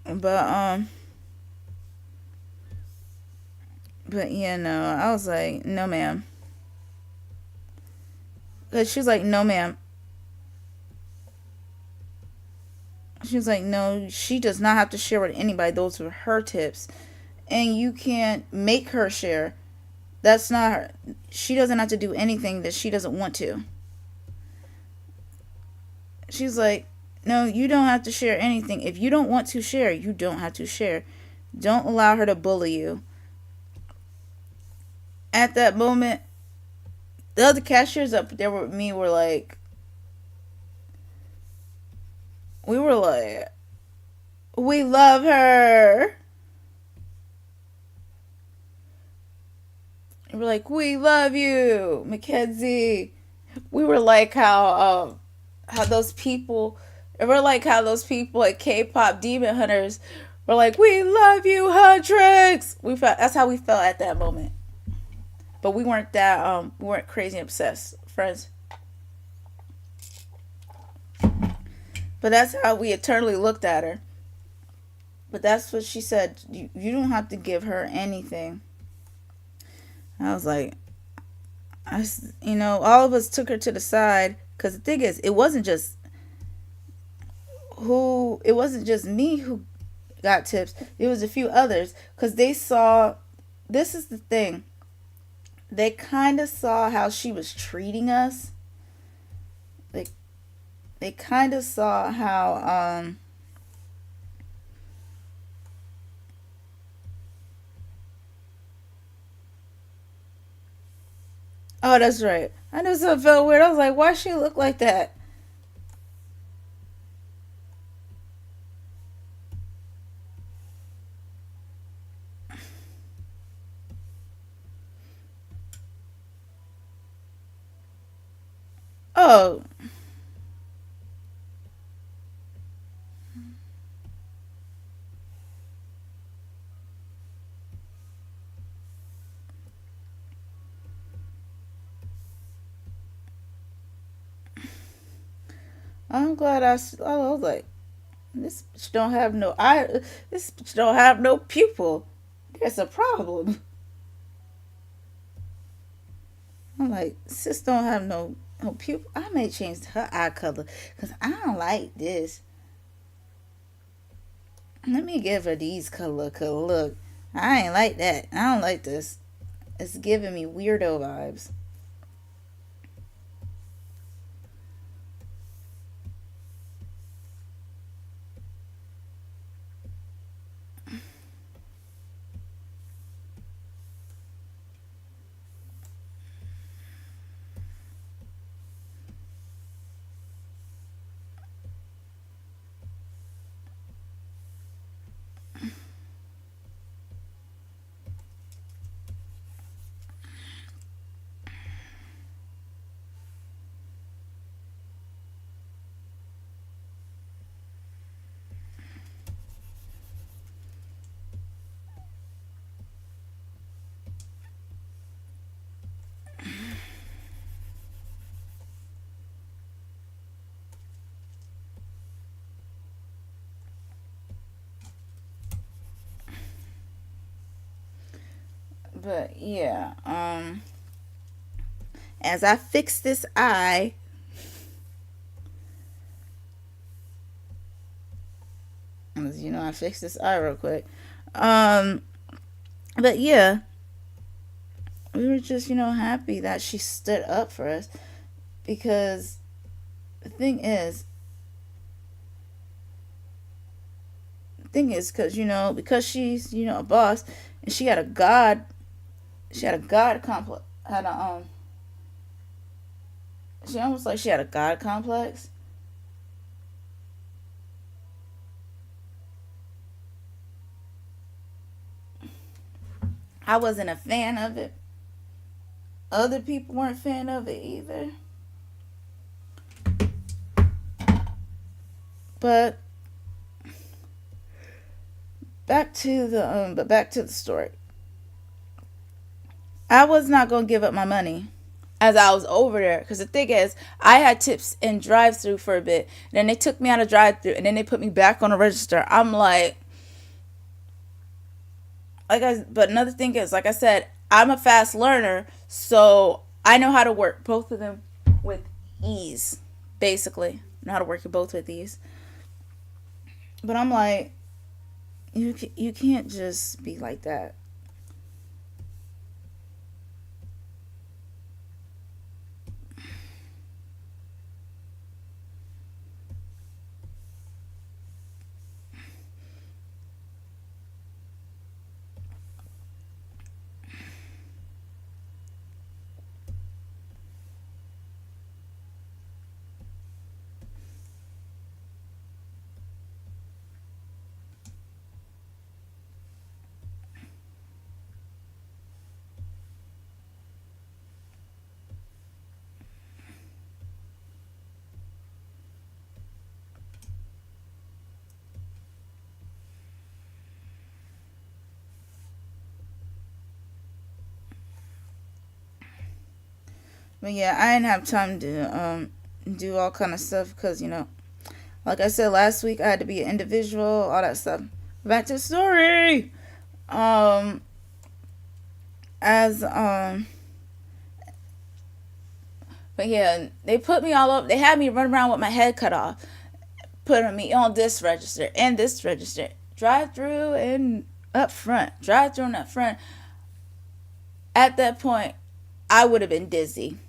but I was like, no ma'am. Because she was like, no ma'am. She was like, no, she does not have to share with anybody. Those were her tips. And you can't make her share. That's not her. She doesn't have to do anything that she doesn't want to. She's like, no, you don't have to share anything. If you don't want to share, you don't have to share. Don't allow her to bully you. At that moment, the other cashiers up there with me were like, we were like, we love her. We're like, we love you, Mackenzie. We were like how those people, and we're like how those people at K-pop Demon Hunters were like, we love you, Huntrix. We felt that's how we felt at that moment. But we weren't that we weren't crazy obsessed friends. But that's how we eternally looked at her. But that's what she said. You don't have to give her anything. I was like, all of us took her to the side because the thing is, it wasn't just me who got tips. It was a few others because they saw. This is the thing. They kind of saw how she was treating us. They kind of saw how oh, that's right. I knew something felt weird. I was like, why she look like that? Oh, I'm glad I was like, this bitch don't have no eye. This bitch don't have no pupil. There's a problem. I'm like, sis don't have no pupil. I may change her eye color because I don't like this. Let me give her these color. Cause look, I ain't like that. I don't like this. It's giving me weirdo vibes. But yeah, as I fix this eye, I fixed this eye real quick. Um, but yeah, we were just happy that she stood up for us because the thing is because she's a boss and she had a god complex had a she almost like she had a god complex. I wasn't a fan of it. Other people weren't a fan of it either. But back to the story. I was not gonna give up my money as I was over there because the thing is, I had tips in drive-through for a bit. Then they took me out of drive-through and then they put me back on the register. I'm but another thing is, like I said, I'm a fast learner, so I know how to work both of them with ease. Basically, I know how to work both with ease. But I'm like, you can't just be like that. But yeah, I didn't have time to do all kind of stuff because like I said last week, I had to be an individual, all that stuff. Back to the story. Um, as but yeah, they put me all up. They had me run around with my head cut off, putting me on this register and this register, drive through and up front, drive through and up front. At that point, I would have been dizzy.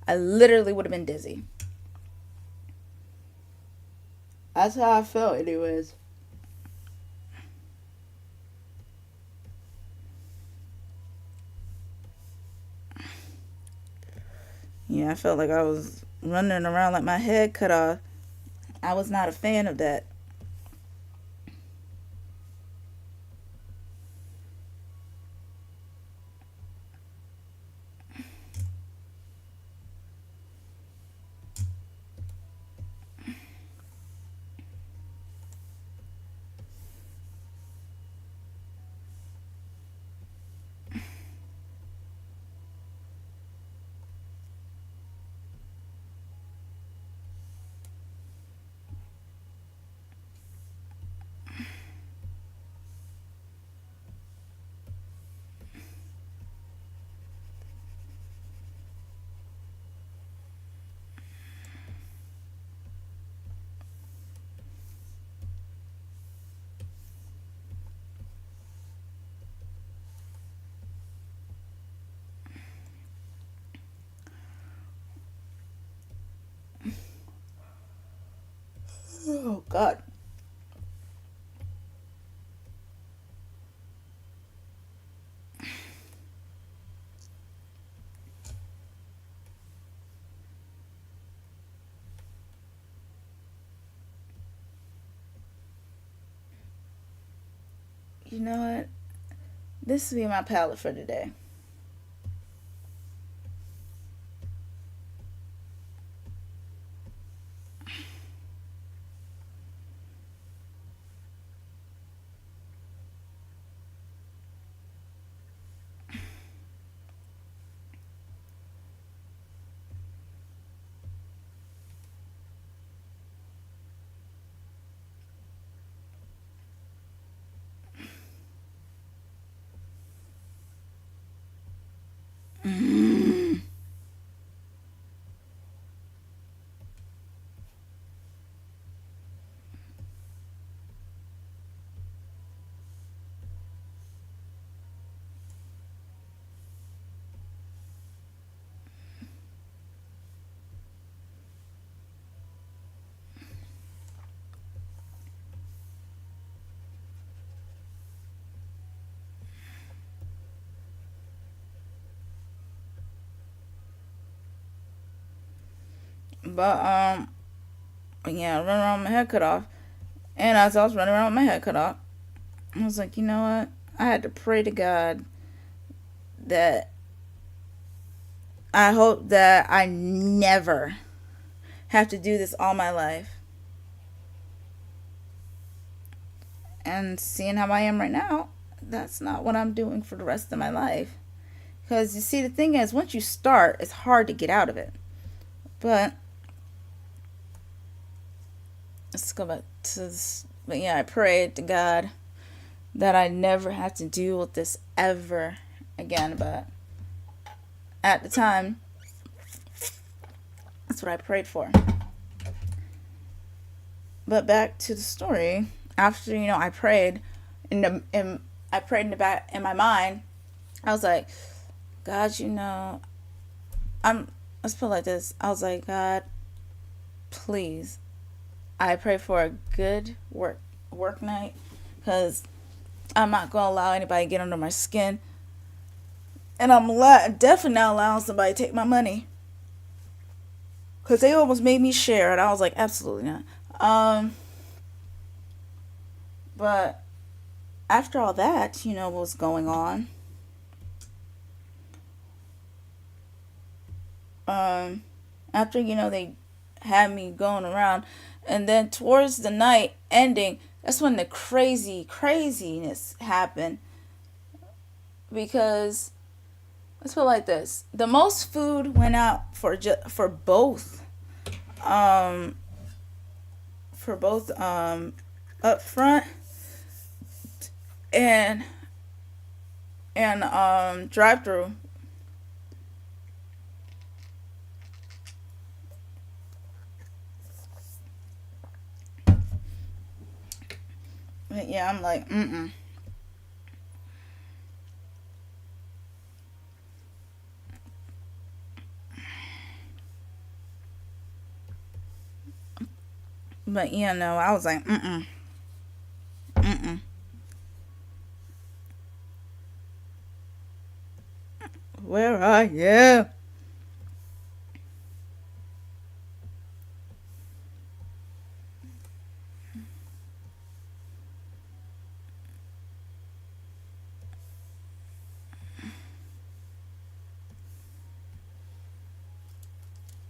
I literally would have been dizzy. That's how I felt, anyways. Yeah, I felt like I was running around like my head cut off. I was not a fan of that. Oh, God. You know what? This will be my palette for today. Mm. But, yeah, I run around with my head cut off. And as I was running around with my head cut off, I was like, you know what? I had to pray to God that I hope that I never have to do this all my life. And seeing how I am right now, that's not what I'm doing for the rest of my life. Because you see, the thing is, once you start, it's hard to get out of it. But let's go back to this. But yeah, I prayed to God that I never have to deal with this ever again. But at the time, that's what I prayed for. But back to the story. After I prayed, I prayed in the back in my mind. I was like, God, I'm. Let's put it like this. I was like, God, please. I pray for a good work night, because I'm not gonna allow anybody to get under my skin, and I'm definitely not allowing somebody to take my money, because they almost made me share, and I was like, absolutely not. But after all that, what was going on. After they had me going around, and then towards the night ending, that's when the craziness happened. Because let's put it like this: the most food went out for both, um, up front and drive through. Yeah, I'm like, mm-mm. But no, I was like, mm-mm, mm-mm. Where are you?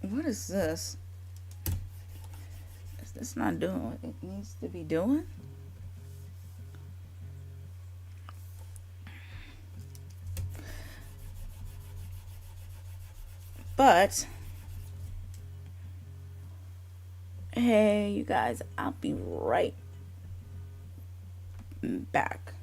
What is this? Is this not doing what it needs to be doing? But hey, you guys, I'll be right back.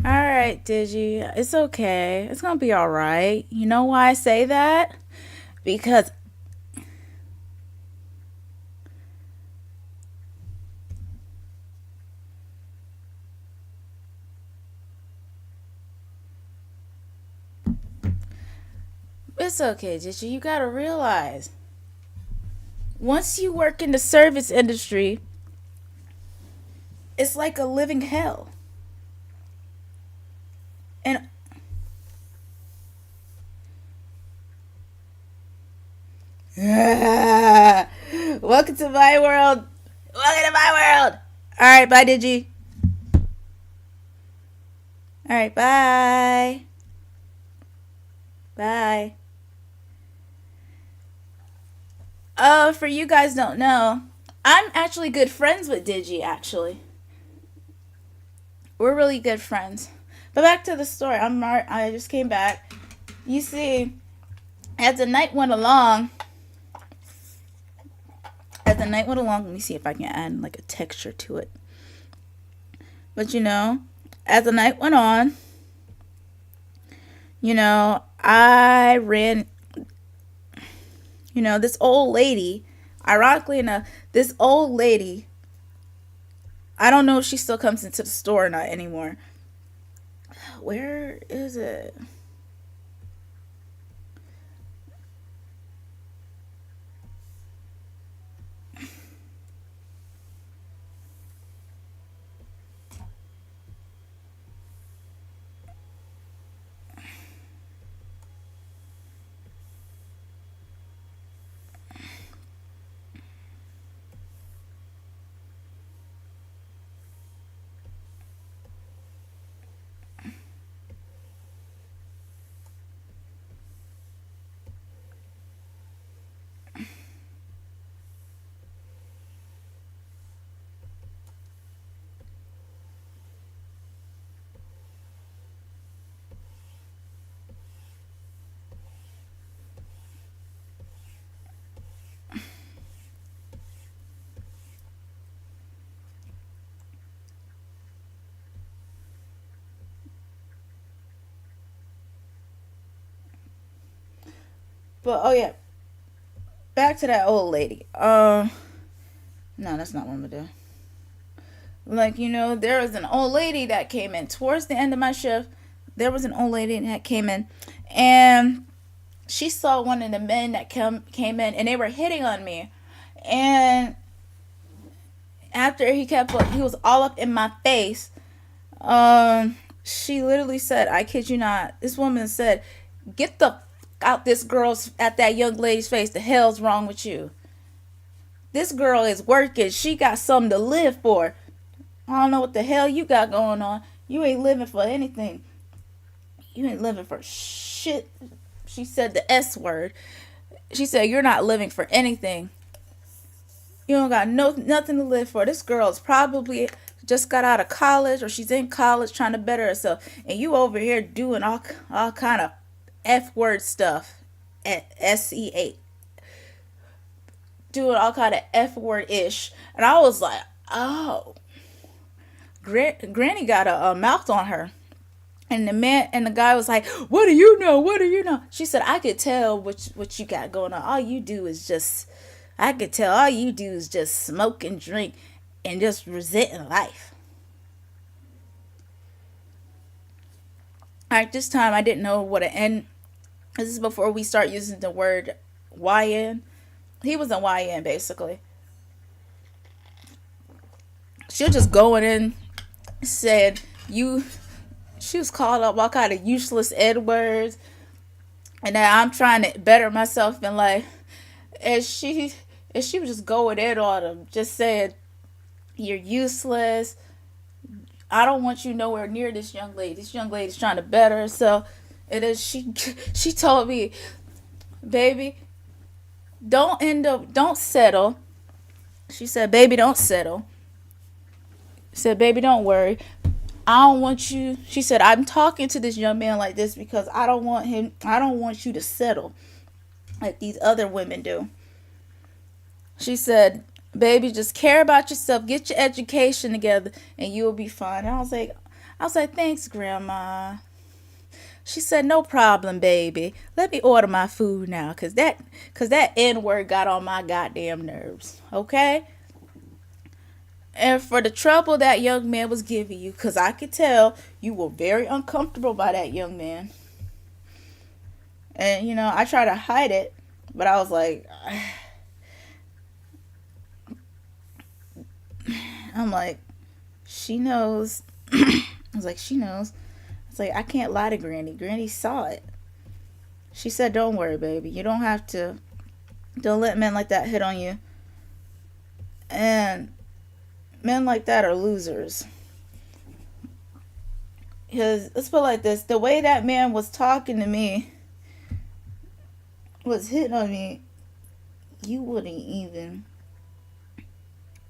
Alright, Digi. It's okay. It's gonna be alright. You know why I say that? Because it's okay, Digi. You gotta realize once you work in the service industry, it's like a living hell. And welcome to my world. Welcome to my world. All right, bye, Digi. All right, bye. Bye. For you guys don't know, I'm actually good friends with Digi. Actually, we're really good friends. But back to the story. I just came back. You see, as the night went along, let me see if I can add like a texture to it. But as the night went on, I ran, this old lady, ironically enough, this old lady, I don't know if she still comes into the store or not anymore. Where is it? But oh yeah, back to that old lady. No, that's not what I'm gonna do. Like there was an old lady that came in towards the end of my shift. There was an old lady that came in, and she saw one of the men that came in, and they were hitting on me. And after he was all up in my face. She literally said, I kid you not, this woman said, "Get the out this girl's at that young lady's face. The hell's wrong with you? This girl is working. She got something to live for. I don't know what the hell you got going on. You ain't living for anything. You ain't living for shit." She said the S word. She said, "You're not living for anything. You don't got nothing to live for. This girl is probably just got out of college, or she's in college trying to better herself, and you over here doing all kind of F word stuff at SE8, doing all kind of F word ish." And I was like, oh, Granny got a mouth on her. And the guy was like, "What do you know? What do you know?" She said, "I could tell what you got going on. I could tell all you do is just smoke and drink and just resenting life." Alright, this time I didn't know what an N. This is before we start using the word YN. He was a YN basically. She was just going in, said you. She was called up all kind of useless Ed words, and then I'm trying to better myself in life, and she was just going in on them, just saying, "You're useless. I don't want you nowhere near this young lady. This young lady's trying to better herself." And then she told me, "Baby, don't settle." She said, "Baby, don't settle." She said, "Baby, don't worry. I don't want you." She said, "I'm talking to this young man like this because I don't want you to settle like these other women do." She said, baby, just care about yourself, get your education together, and you'll be fine. And I was like, thanks, Grandma. She said, no problem, baby. Let me order my food now, cause that N word got on my goddamn nerves. Okay? And for the trouble that young man was giving you, cause I could tell you were very uncomfortable by that young man. And I try to hide it, but I was like, I'm like, she knows. I was like, she knows. It's like, I can't lie to Granny. Granny saw it. She said, don't worry, baby. You don't have to. Don't let men like that hit on you. And men like that are losers. Because, let's put it like this. The way that man was talking to me, was hitting on me, you wouldn't even.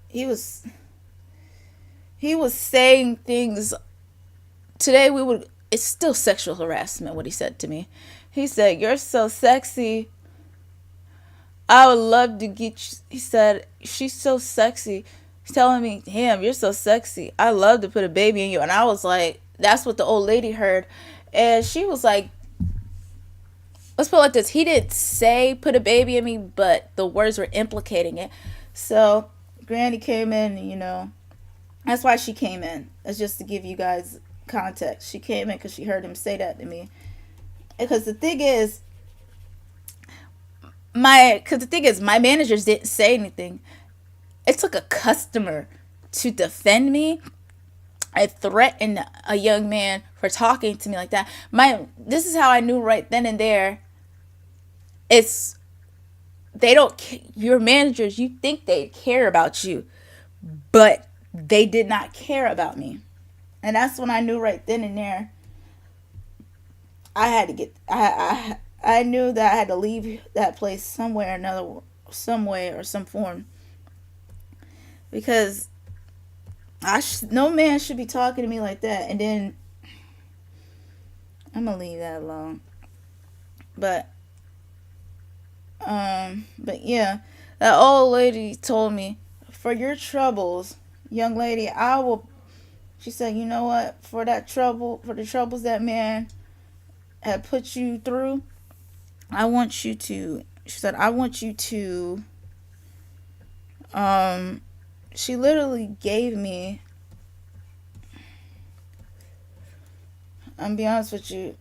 He was saying things. Today it's still sexual harassment what he said to me. He said, you're so sexy. I would love to get you. He said, she's so sexy. He's telling me, damn, you're so sexy. I love to put a baby in you. And I was like, that's what the old lady heard. And she was like, let's put it like this. He didn't say put a baby in me, but the words were implicating it. So Granny came in, that's why she came in. That's just to give you guys context. She came in because she heard him say that to me. Because the thing is, my managers didn't say anything. It took a customer to defend me. I threatened a young man for talking to me like that. This is how I knew right then and there. Your managers, you think they care about you, but they did not care about me. And that's when I knew right then and there I knew that I had to leave that place some way or some form. Because no man should be talking to me like that. And then I'm gonna leave that alone. But yeah, that old lady told me, for your troubles, young lady, she said, you know what, for the troubles that man had put you through, she said, I want you to, she literally gave me, I'm be honest with you,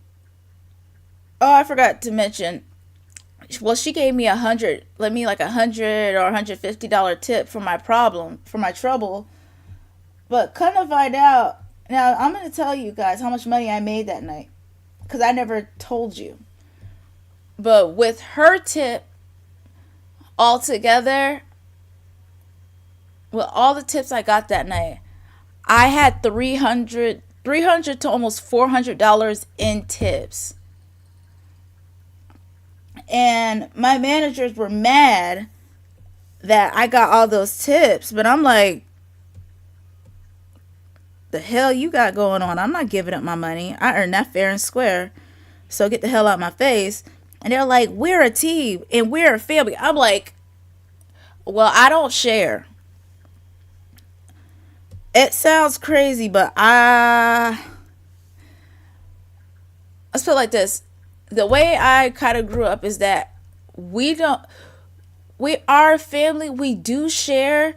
oh, I forgot to mention, well, she gave me $100 or $150 tip for my trouble. But come to find out, now I'm going to tell you guys how much money I made that night. Because I never told you. But with her tip altogether, with all the tips I got that night, I had $300 to almost $400 in tips. And my managers were mad that I got all those tips. But I'm like, the hell you got going on? I'm not giving up my money. I earned that fair and square. So get the hell out my face. And they're like, we're a team and we're a family. I'm like, well, I don't share. It sounds crazy, but let's put it like this. The way I kind of grew up is that we are family. We do share.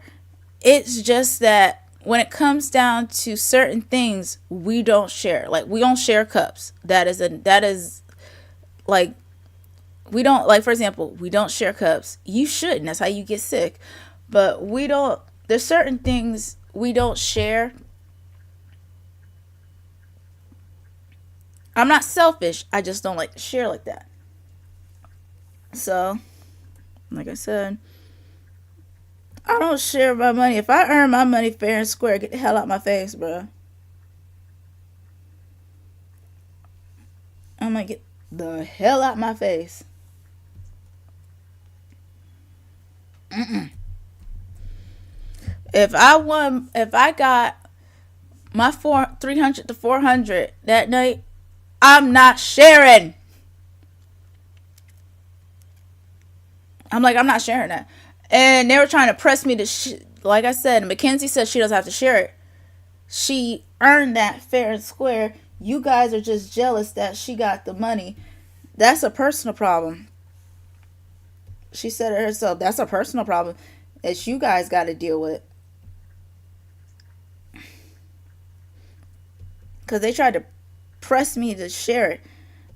It's just that when it comes down to certain things, we don't share. Like, we don't share cups. That is like, we don't, like, for example, we don't share cups. You shouldn't. That's how you get sick. But there's certain things we don't share. I'm not selfish. I just don't like to share like that. So, like I said, I don't share my money. If I earn my money fair and square, get the hell out my face, bro. I'm gonna get the hell out my face. If I got my 300 to 400 that night, I'm not sharing. I'm not sharing that. And they were trying to press me to, like I said, Mackenzie said she doesn't have to share it. She earned that fair and square. You guys are just jealous that she got the money. That's a personal problem. She said it herself. That's a personal problem that you guys got to deal with. Because they tried to press me to share it.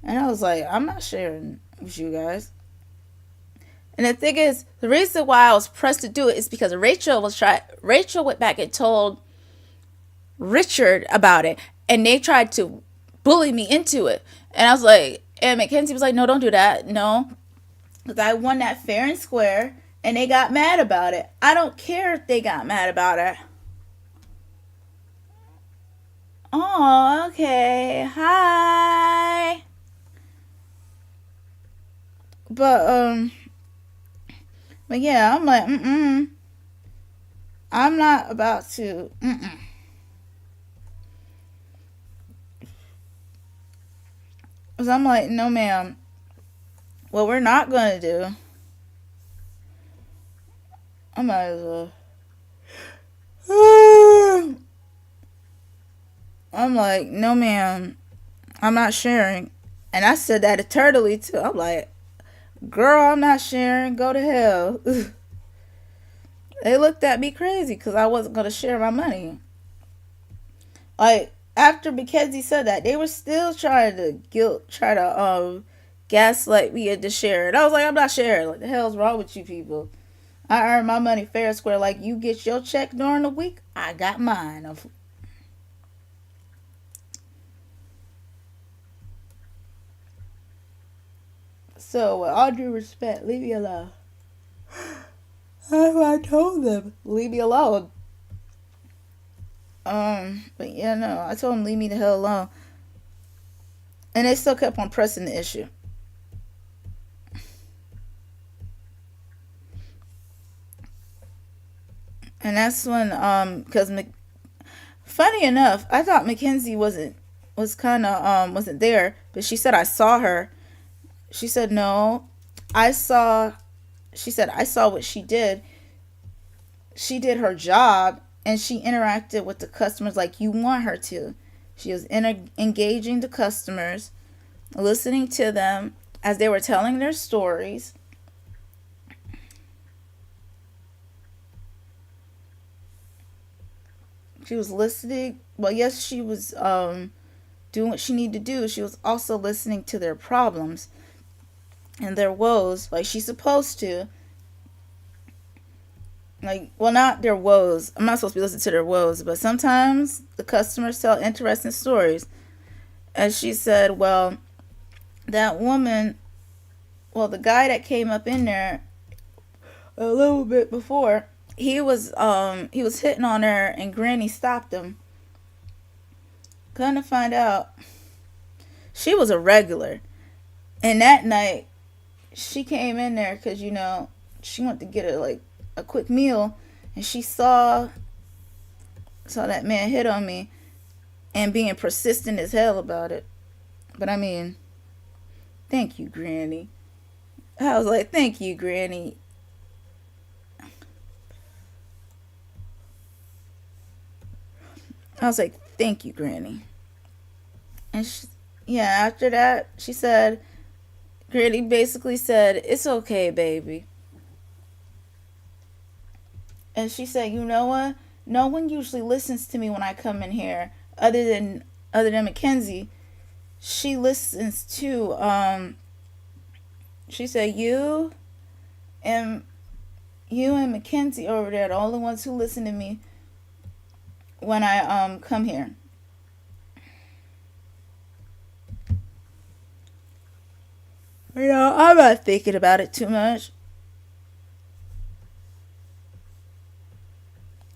And I was like, I'm not sharing with you guys. And the thing is, the reason why I was pressed to do it is because Rachel went back and told Richard about it. And they tried to bully me into it. And I was like, and Mackenzie was like, no, don't do that. No. Because I won that fair and square. And they got mad about it. I don't care if they got mad about it. Oh, okay. Hi. But yeah, I'm like, I'm not about to, So I'm like, no, ma'am. What we're not going to do, I might as well. I'm like, no, ma'am. I'm not sharing. And I said that eternally, too. I'm like, girl, I'm not sharing. Go to hell. They looked at me crazy because I wasn't going to share my money. Like, after Mackenzie said that, they were still trying to gaslight me into sharing. I was like, I'm not sharing. What the hell's wrong with you people? I earn my money fair and square. Like, you get your check during the week, I got mine. So, with all due respect, leave me alone. That's what I told them. Leave me alone. But yeah, no, I told them leave me the hell alone. And they still kept on pressing the issue. And that's when, because funny enough, I thought Mackenzie wasn't there, but she said I saw her. She said no, I saw what she did. She did her job and she interacted with the customers like you want her to. She was engaging the customers, listening to them as they were telling their stories. She was listening. Well, yes, she was doing what she needed to do. She was also listening to their problems and their woes like she's supposed to. Like, well, not their woes. I'm not supposed to be listening to their woes, but sometimes the customers tell interesting stories. As she said, well, that woman, well, the guy that came up in there a little bit before, he was hitting on her and Granny stopped him. Come to find out, she was a regular. And that night, she came in there because, she wanted to get a quick meal. And she saw that man hit on me and being persistent as hell about it. But I mean, thank you, Granny. I was like, thank you, Granny. I was like, thank you, Granny. And after that, she said, Granny basically said, it's okay, baby. And she said, you know what? No one usually listens to me when I come in here other than Mackenzie. She listens to, she said, you and Mackenzie over there are the only ones who listen to me when I come here. I'm not thinking about it too much.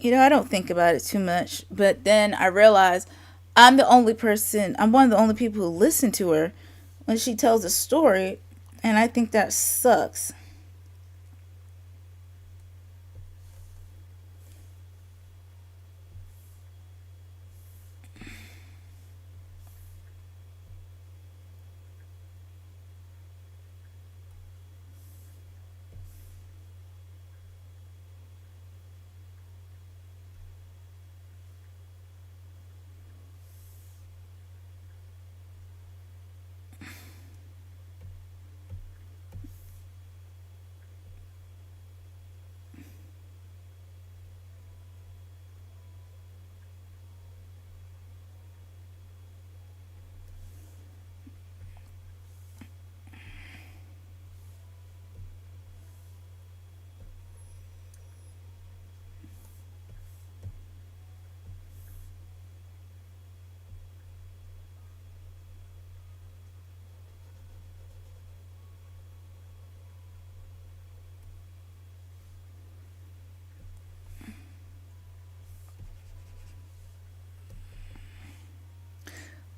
I don't think about it too much. But then I realized I'm one of the only people who listen to her when she tells a story. And I think that sucks.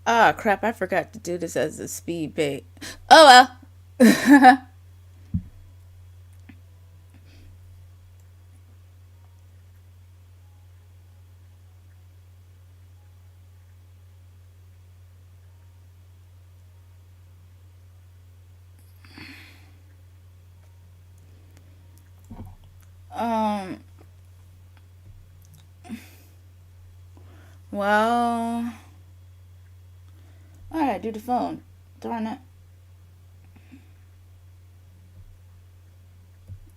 Ah, crap, I forgot to do this as a speed bait. Oh well. um, well, alright, do the phone. Darn it.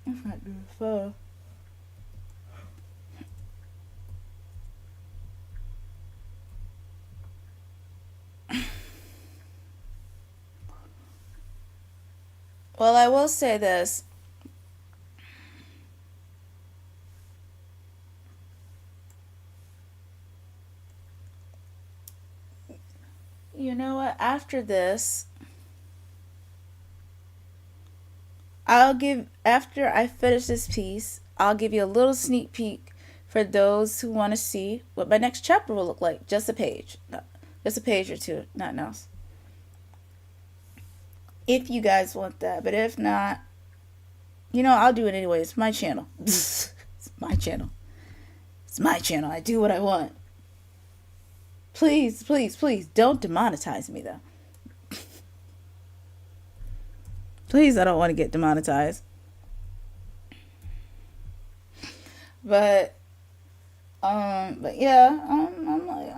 I forgot to do the phone. Well, I will say this. You know what? After this, after I finish this piece, I'll give you a little sneak peek for those who want to see what my next chapter will look like. Just a page. No, just a page or two, nothing else. If you guys want that. But if not, I'll do it anyway. It's my channel. It's my channel. It's my channel. I do what I want. Please, please, please don't demonetize me, though. Please, I don't want to get demonetized. But yeah, I'm like,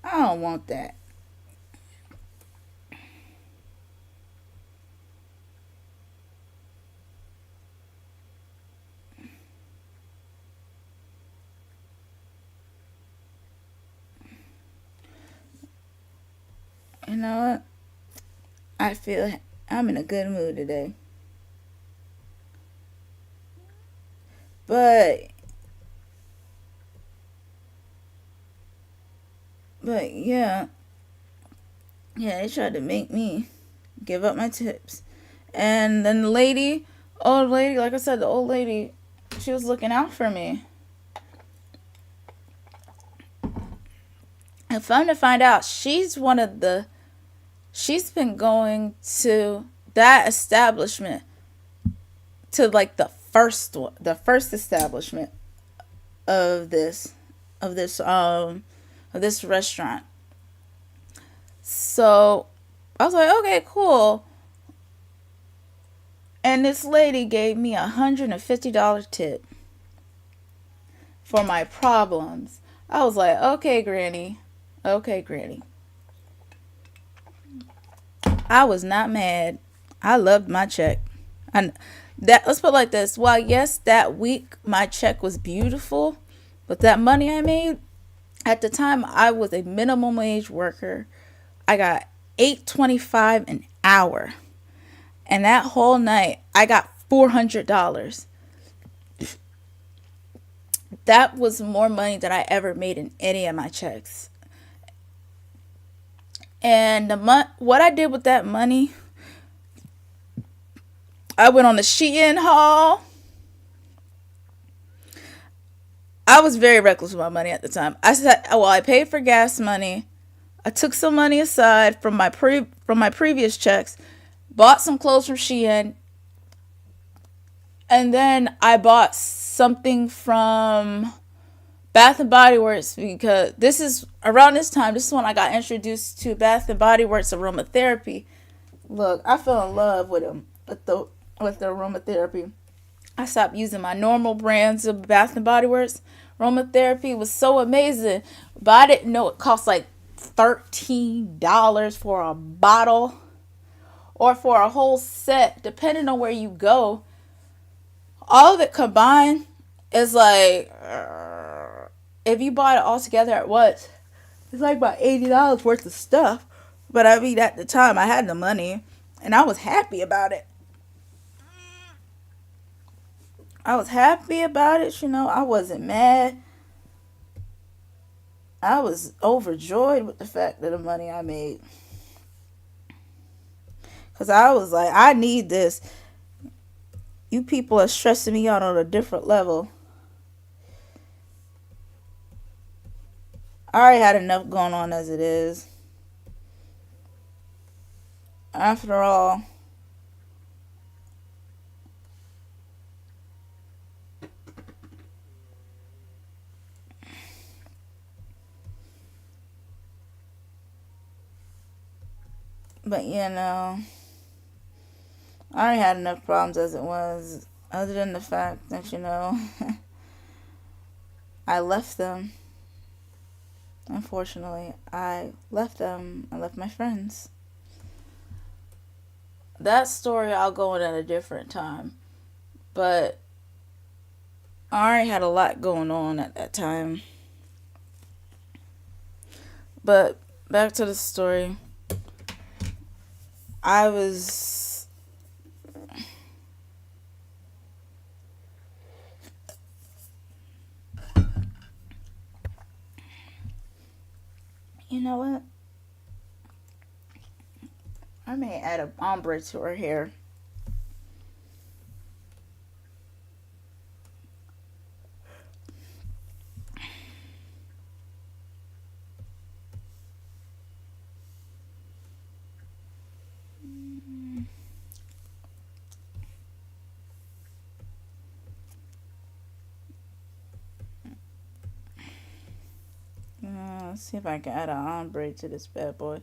I don't want that. You know what? I feel I'm in a good mood today. But yeah, they tried to make me give up my tips. And then the old lady, like I said, the old lady, she was looking out for me. And fun to find out, she's been going to that establishment, to like the first establishment of this restaurant. So I was like, okay, cool. And this lady gave me $150 tip for my problems. I was like, okay, Granny. Okay, Granny. I was not mad. I loved my check. And that, let's put it like this. While yes, that week my check was beautiful, but that money I made at the time, I was a minimum wage worker. I got $8.25 an hour, and that whole night I got $400. That was more money than I ever made in any of my checks. And what I did with that money, I went on the Shein haul. I was very reckless with my money at the time. I said, well, I paid for gas money. I took some money aside from my previous checks, bought some clothes from Shein, and then I bought something from Bath and Body Works, because this is around this time. This is when I got introduced to Bath and Body Works aromatherapy. Look, I fell in love with them, with the aromatherapy. I stopped using my normal brands of Bath and Body Works. Aromatherapy was so amazing, but I didn't know it cost like $13 for a bottle or for a whole set, depending on where you go. All of it combined is like, if you bought it all together at once, it's like about $80 worth of stuff. But I mean, at the time, I had the money, and I was happy about it. I was happy about it, I wasn't mad. I was overjoyed with the fact of the money I made. Because I was like, I need this. You people are stressing me out on a different level. I already had enough going on as it is. After all, but I already had enough problems as it was, other than the fact that, I left them. Unfortunately, I left them. I left my friends. That story I'll go in at a different time. But I already had a lot going on at that time. But back to the story. I was... You know what? I may add a ombre to her hair. Let's see if I can add an ombre to this bad boy.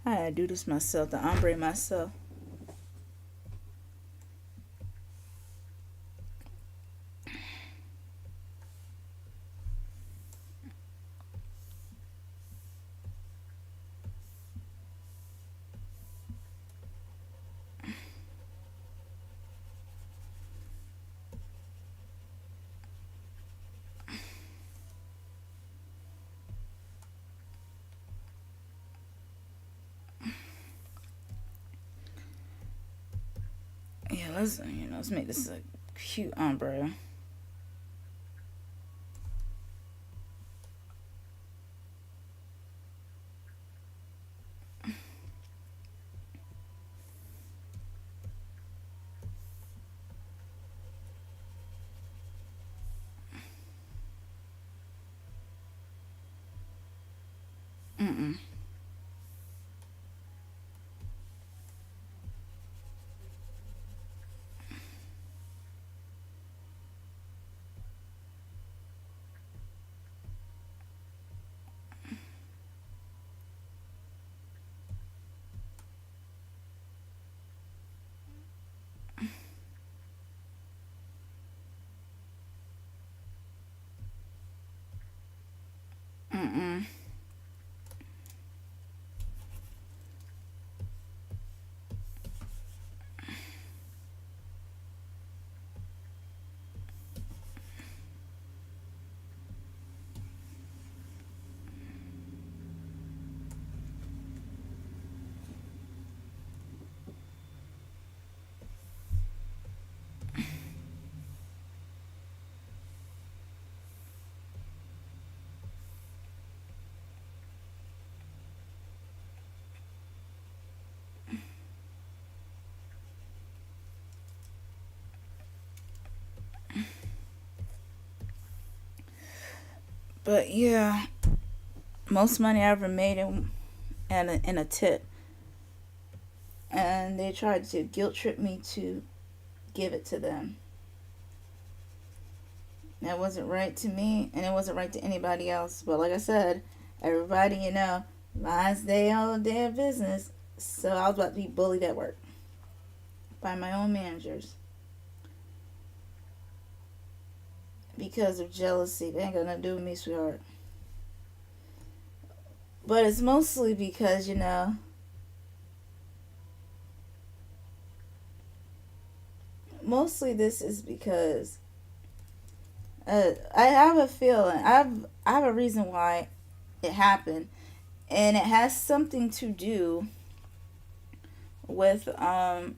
I gotta do this myself, the ombre myself. Yeah, let's make this a cute ombre. Mm-mm. Mm-mm. But yeah, most money I ever made in a tip. And they tried to guilt trip me to give it to them. That wasn't right to me, and it wasn't right to anybody else. But like I said, everybody, minds their own damn business. So I was about to be bullied at work by my own managers because of jealousy. They ain't got nothing to do with me, sweetheart. But it's mostly because, mostly this is because I have a feeling, I have a reason why it happened, and it has something to do with I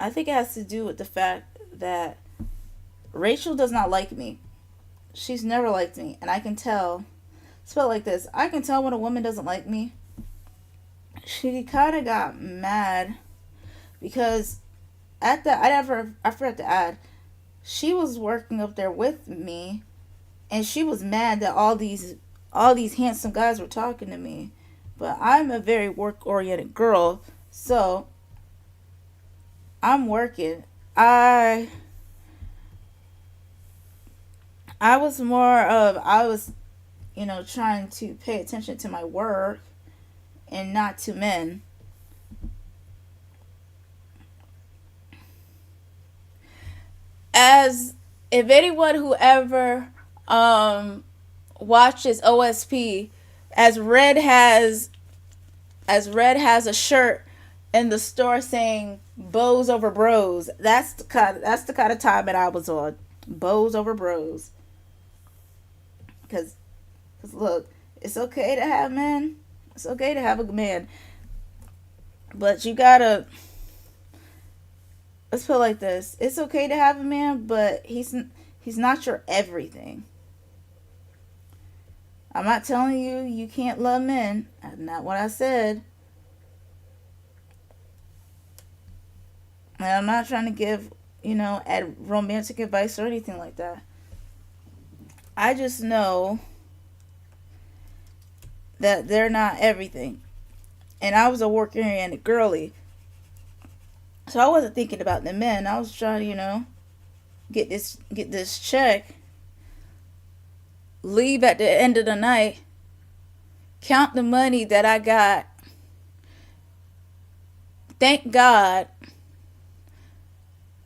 think it has to do with the fact that Rachel does not like me. She's never liked me, and I can tell. Spell like this. I can tell when a woman doesn't like me. She kind of got mad because I forgot to add. She was working up there with me, and she was mad that all these handsome guys were talking to me. But I'm a very work oriented girl, so I'm working. I was more of I was trying to pay attention to my work and not to men. As if anyone who ever um watches OSP, as Red has a shirt in the store saying "Bows over bros." That's the kind of time that I was on. Bows over bros. Cause, look, it's okay to have men. It's okay to have a man, but you gotta. Let's put it like this: it's okay to have a man, but he's not your everything. I'm not telling you you can't love men. That's not what I said. And I'm not trying to give, romantic advice or anything like that. I just know that they're not everything. And I was a work oriented girly. So I wasn't thinking about the men. I was trying to, get this check, leave at the end of the night, count the money that I got, thank God,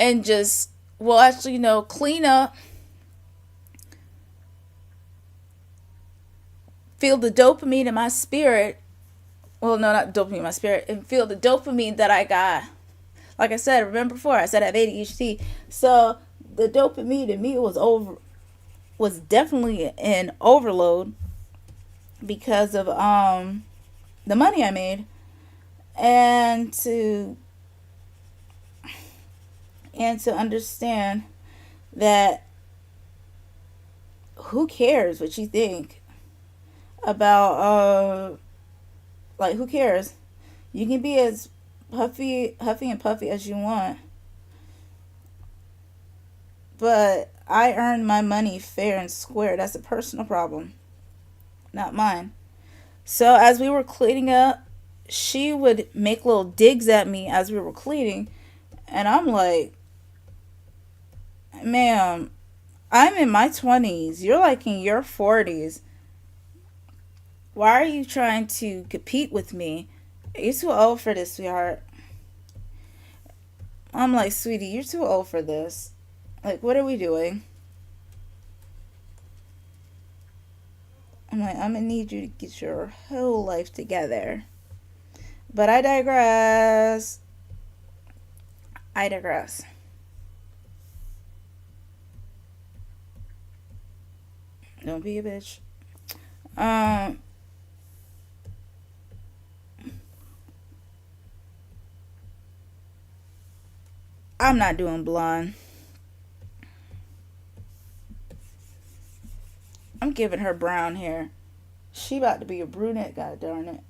and just, well, actually, clean up, feel the dopamine in my spirit. Well, no, not dopamine in my spirit, and feel the dopamine that I got. Like I said, remember before I said I have ADHD, so the dopamine in me was definitely an overload because of the money I made, and to understand that who cares what you think about like, who cares? You can be as huffy and puffy as you want, but I earned my money fair and square. That's a personal problem, not mine. So as we were cleaning up, she would make little digs at me as we were cleaning, and I'm like, ma'am, I'm in my 20s. You're like in your 40s. Why are you trying to compete with me? You're too old for this, sweetheart. I'm like, sweetie, you're too old for this. Like, what are we doing? I'm like, I'm gonna need you to get your whole life together. But I digress. I digress. Don't be a bitch. Um, I'm not doing blonde. I'm giving her brown hair. She about to be a brunette, god darn it.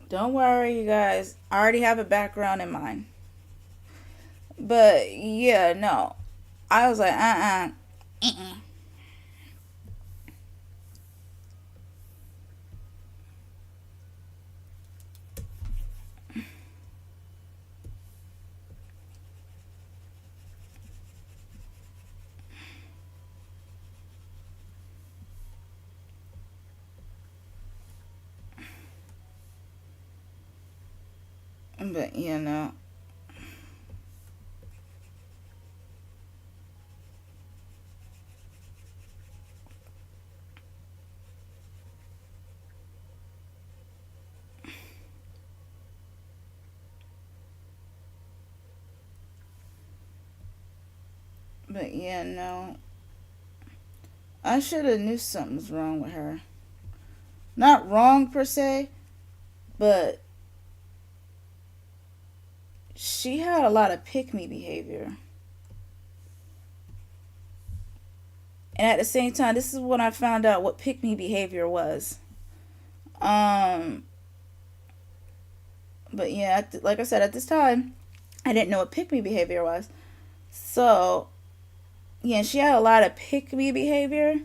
Don't worry, you guys. I already have a background in mind. But yeah, no. I was like, uh-uh. But you know. But yeah, no. I should have knew something was wrong with her. Not wrong per se, but she had a lot of pick me behavior. And at the same time, this is when I found out what pick me behavior was. Um, but yeah, like I said, at this time, I didn't know what pick me behavior was. So, yeah, she had a lot of pick me behavior,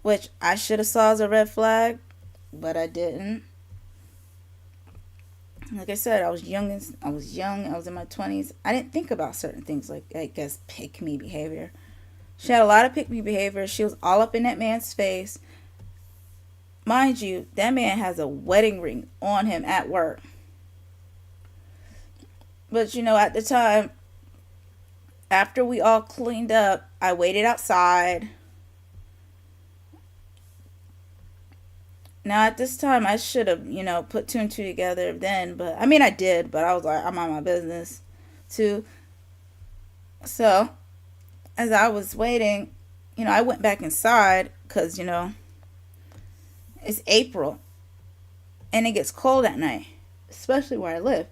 which I should have saw as a red flag, but I didn't. Like I said, I was young. I was in my 20s. I didn't think about certain things like, I guess, pick me behavior. She had a lot of pick me behavior. She was all up in that man's face. Mind you, that man has a wedding ring on him at work. But you know, at the time, after we all cleaned up, I waited outside. Now, at this time, I should have, put two and two together then. But, I mean, I did. But I was like, I'm on my business, too. So, as I was waiting, I went back inside. Because, it's April. And it gets cold at night. Especially where I live.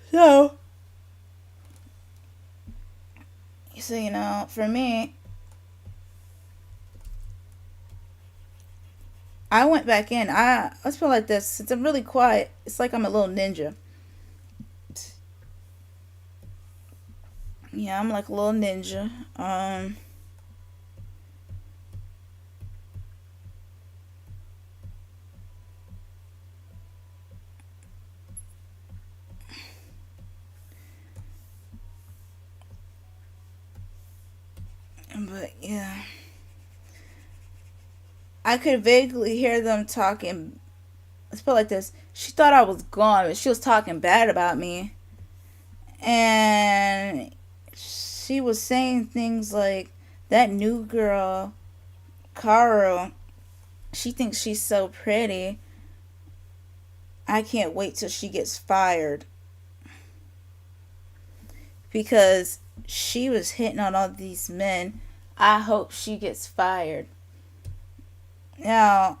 So, for me, I went back in. Let's put it like this. Since I'm really quiet, it's like I'm a little ninja. Yeah, I'm like a little ninja. But yeah, I could vaguely hear them talking. Let's put it like this. She thought I was gone, but she was talking bad about me. And she was saying things like, that new girl, Carl, she thinks she's so pretty. I can't wait till she gets fired. Because she was hitting on all these men. I hope she gets fired. Now,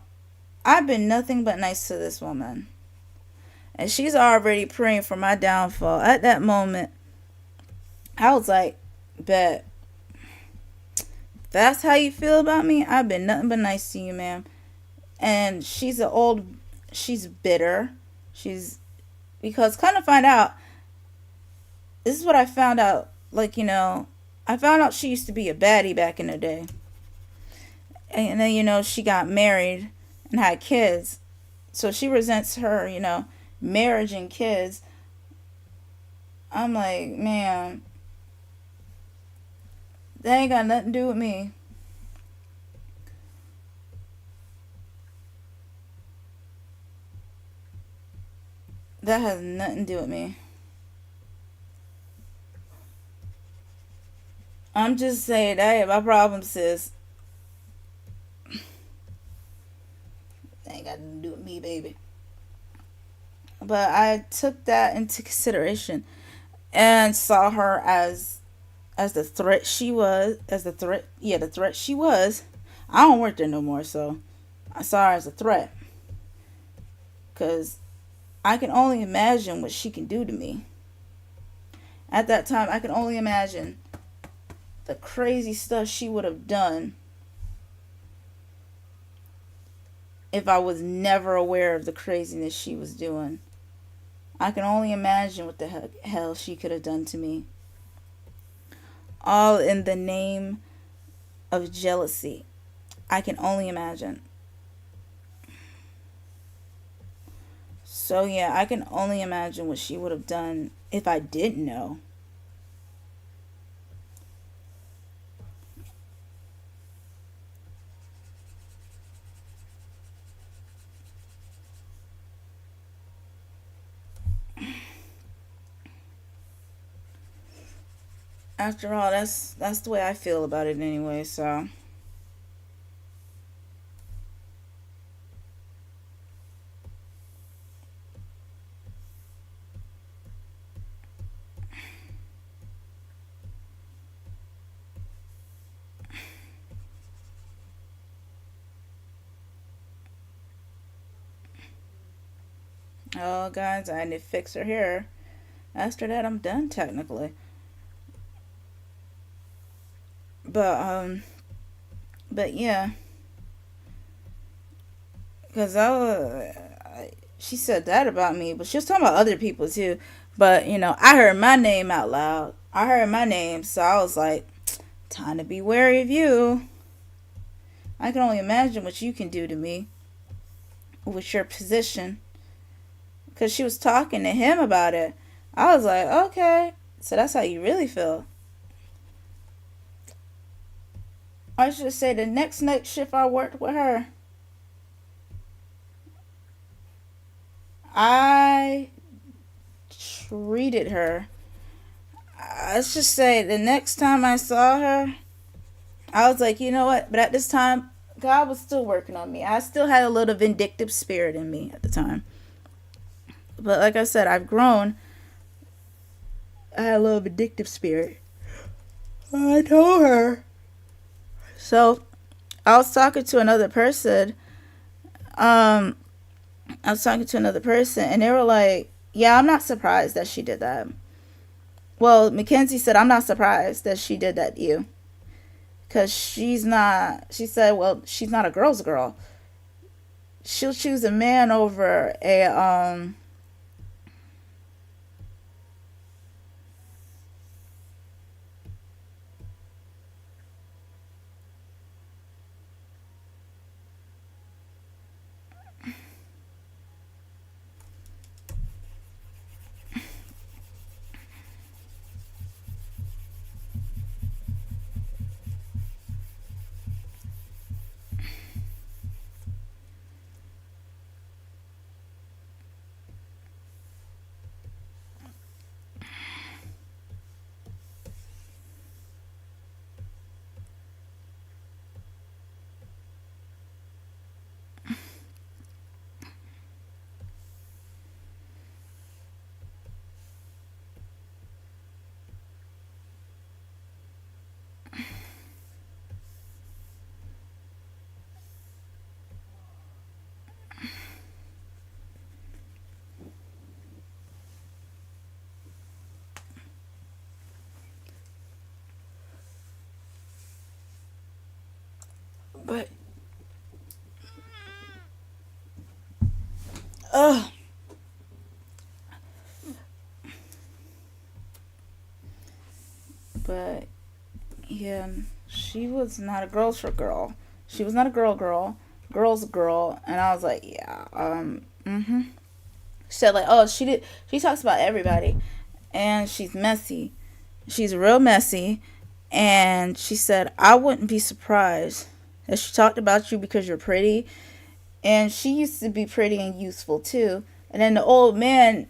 I've been nothing but nice to this woman. And she's already praying for my downfall. At that moment, I was like, bet. That's how you feel about me? I've been nothing but nice to you, ma'am. And she's bitter. Because kind of find out, this is what I found out. Like, I found out she used to be a baddie back in the day. And then, she got married. and had kids. So she resents her, marriage and kids. I'm like, man, that ain't got nothing to do with me. That has nothing to do with me. I'm just saying that ain't my problem, sis. That ain't got nothing to do with me, baby. But I took that into consideration and saw her as the threat she was, as the threat, yeah, the threat she was. I don't work there no more, so I saw her as a threat because I can only imagine what she can do to me. At that time, I can only imagine the crazy stuff she would have done if I was never aware of the craziness she was doing. I can only imagine what the hell she could have done to me. All in the name of jealousy. I can only imagine. So, yeah, I can only imagine what she would have done if I didn't know. After all, that's the way I feel about it anyway, so. Oh, guys, I need to fix her hair. After that, I'm done technically. But but yeah, because she said that about me, but she was talking about other people too. But I heard my name out loud. I heard my name, so I was like, time to be wary of you. I can only imagine what you can do to me with your position. Because she was talking to him about it. I was like, okay, so that's how you really feel. I should say the next night shift I worked with her, I treated her. Let's just say the next time I saw her, I was like, you know what? But at this time, God was still working on me. I still had a little vindictive spirit in me at the time. But like I said, I've grown. I had a little vindictive spirit. I told her. So I was talking to another person. I was talking to another person, and they were like, yeah, I'm not surprised that she did that. Well, Mackenzie said, I'm not surprised that she did that to you. Because she's not, she said, well, she's not a girl's girl. She'll choose a man over a, but, ugh. But, yeah, she was not a girl. She was not a girl. girl's a girl. And I was like, yeah, mm-hmm. She said, like, oh, she talks about everybody. And she's messy. She's real messy. And she said, I wouldn't be surprised that she talked about you because you're pretty. And she used to be pretty and useful too. And then the old man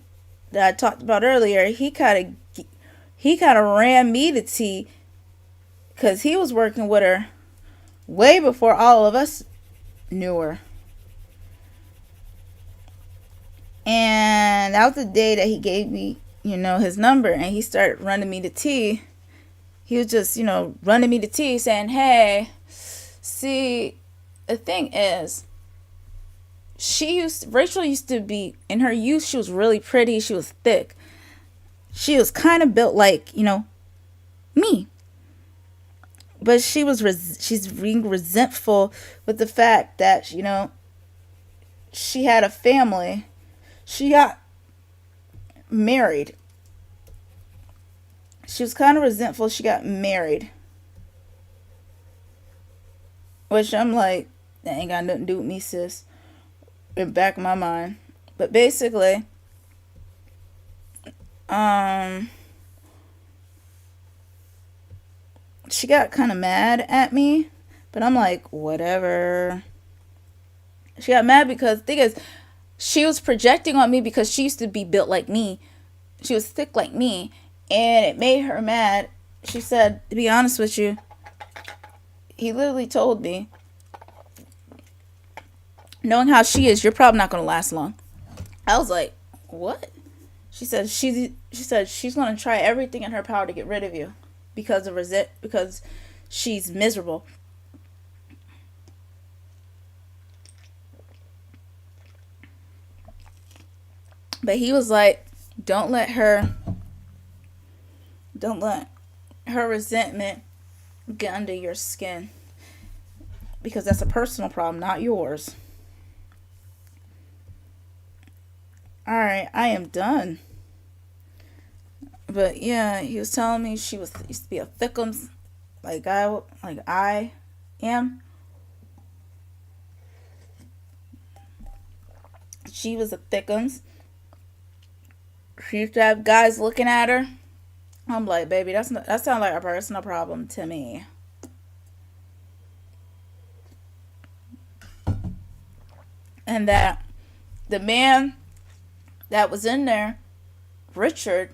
that I talked about earlier, he kind of ran me to tea because he was working with her way before all of us knew her. And that was the day that he gave me, his number, and he started running me to tea. He was just, running me to tea saying, hey, see, the thing is, Rachel used to be, in her youth, she was really pretty. She was thick. She was kind of built like, me. But she's being resentful with the fact that, she had a family. She got married. She was kind of resentful she got married. Which I'm like, that ain't got nothing to do with me, sis. In the back of my mind. But basically, she got kind of mad at me. But I'm like, whatever. She got mad because the thing is, she was projecting on me because she used to be built like me. She was thick like me. And it made her mad. She said, to be honest with you, he literally told me, knowing how she is, you're probably not going to last long. I was like, what? She said she's going to try everything in her power to get rid of you because she's miserable. But he was like, don't let her resentment get under your skin, because that's a personal problem, not yours. Alright, I am done. But yeah, he was telling me she used to be a thickums like I am. She was a thickums. She used to have guys looking at her. I'm like, baby, that sounds like a personal problem to me. And that the man that was in there, Richard,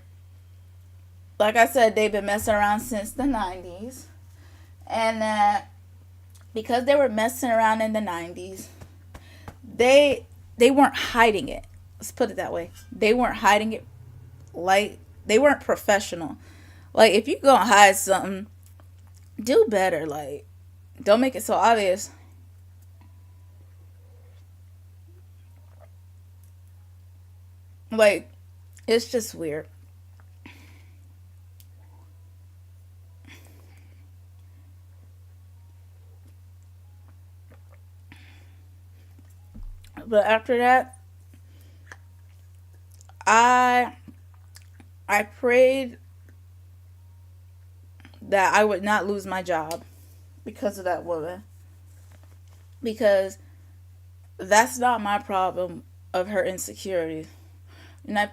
like I said, they've been messing around since the 90s. And that because they were messing around in the 90s, they weren't hiding it. Let's put it that way. They weren't hiding it. Like, they weren't professional. Like, if you gonna hide something, do better. Like, don't make it so obvious. Like, it's just weird. But after that, I prayed that I would not lose my job because of that woman. Because that's not my problem of her insecurities. And I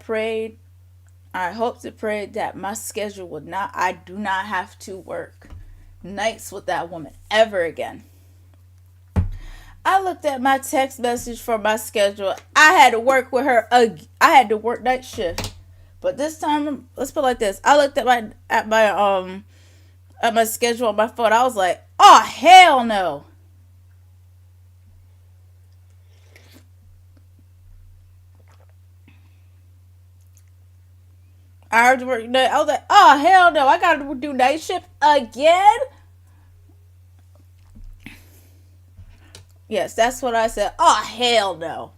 hope to pray that my schedule I do not have to work nights with that woman ever again. I looked at my text message for my schedule. I had to work with her. I had to work night shift. But this time, let's put it like this. I looked at my schedule on my phone. I was like, oh, hell no. I had to work night. I was like, oh, hell no. I got to do night shift again? Yes, that's what I said. Oh, hell no.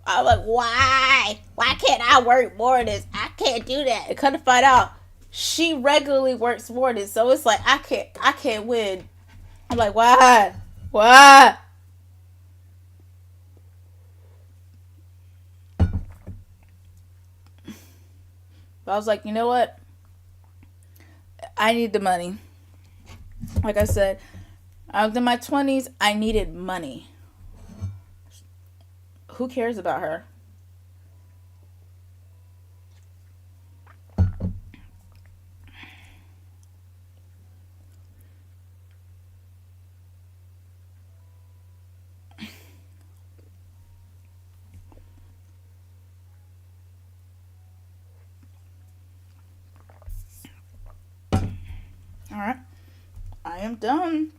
I was like, why? Why can't I work mornings? I can't do that. And come to find out, she regularly works mornings. So it's like, I can't win. I'm like, why? Why? But I was like, you know what? I need the money. Like I said, I was in my 20s. I needed money. Who cares about her? All right. I am done.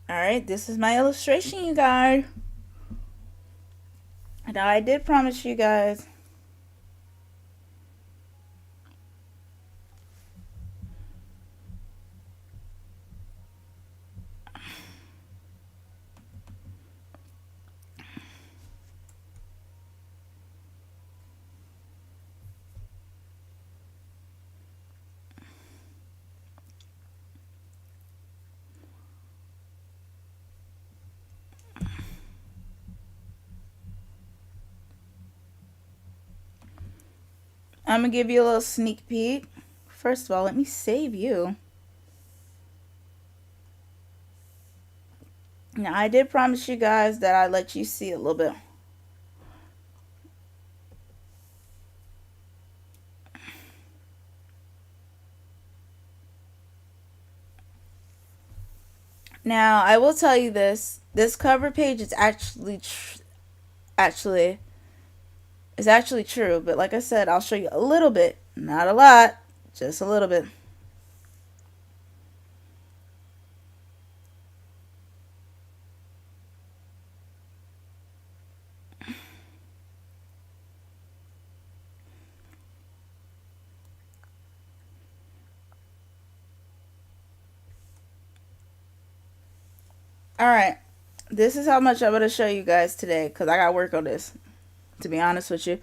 All right, this is my illustration, you guys. Now, I did promise you guys. I'm going to give you a little sneak peek. First of all, let me save you. Now, I did promise you guys that I'd let you see a little bit. Now, I will tell you this. This cover page is actually true. But like I said, I'll show you a little bit. Not a lot. Just a little bit. Alright. This is how much I'm going to show you guys today. Because I got to work on this. To be honest with you.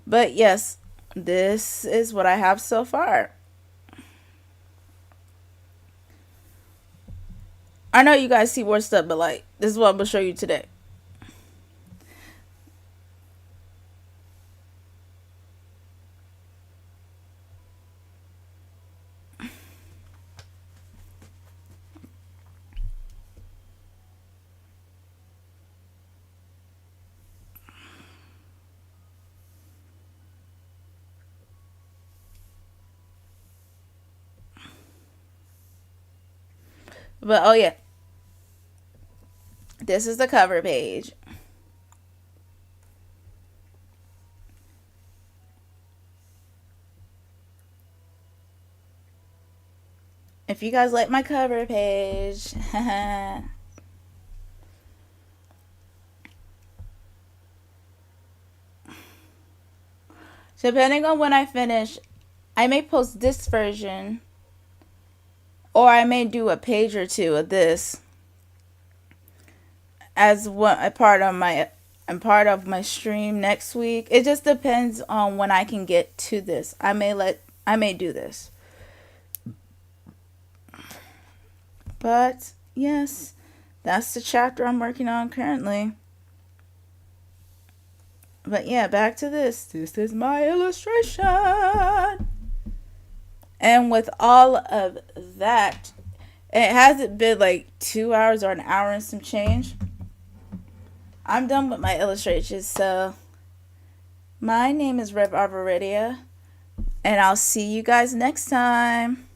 But yes. This is what I have so far. I know you guys see more stuff, but like, this is what I'm going to show you today. But oh yeah. This is the cover page. If you guys like my cover page. Depending on when I finish, I may post this version. Or I may do a page or two of this. As a part of my stream next week. It just depends on when I can get to this. I may do this. But yes, that's the chapter I'm working on currently. But yeah, back to this. This is my illustration. And with all of that, it hasn't been like 2 hours or an hour and some change. I'm done with my illustrations. So my name is Rev Arboretia. And I'll see you guys next time.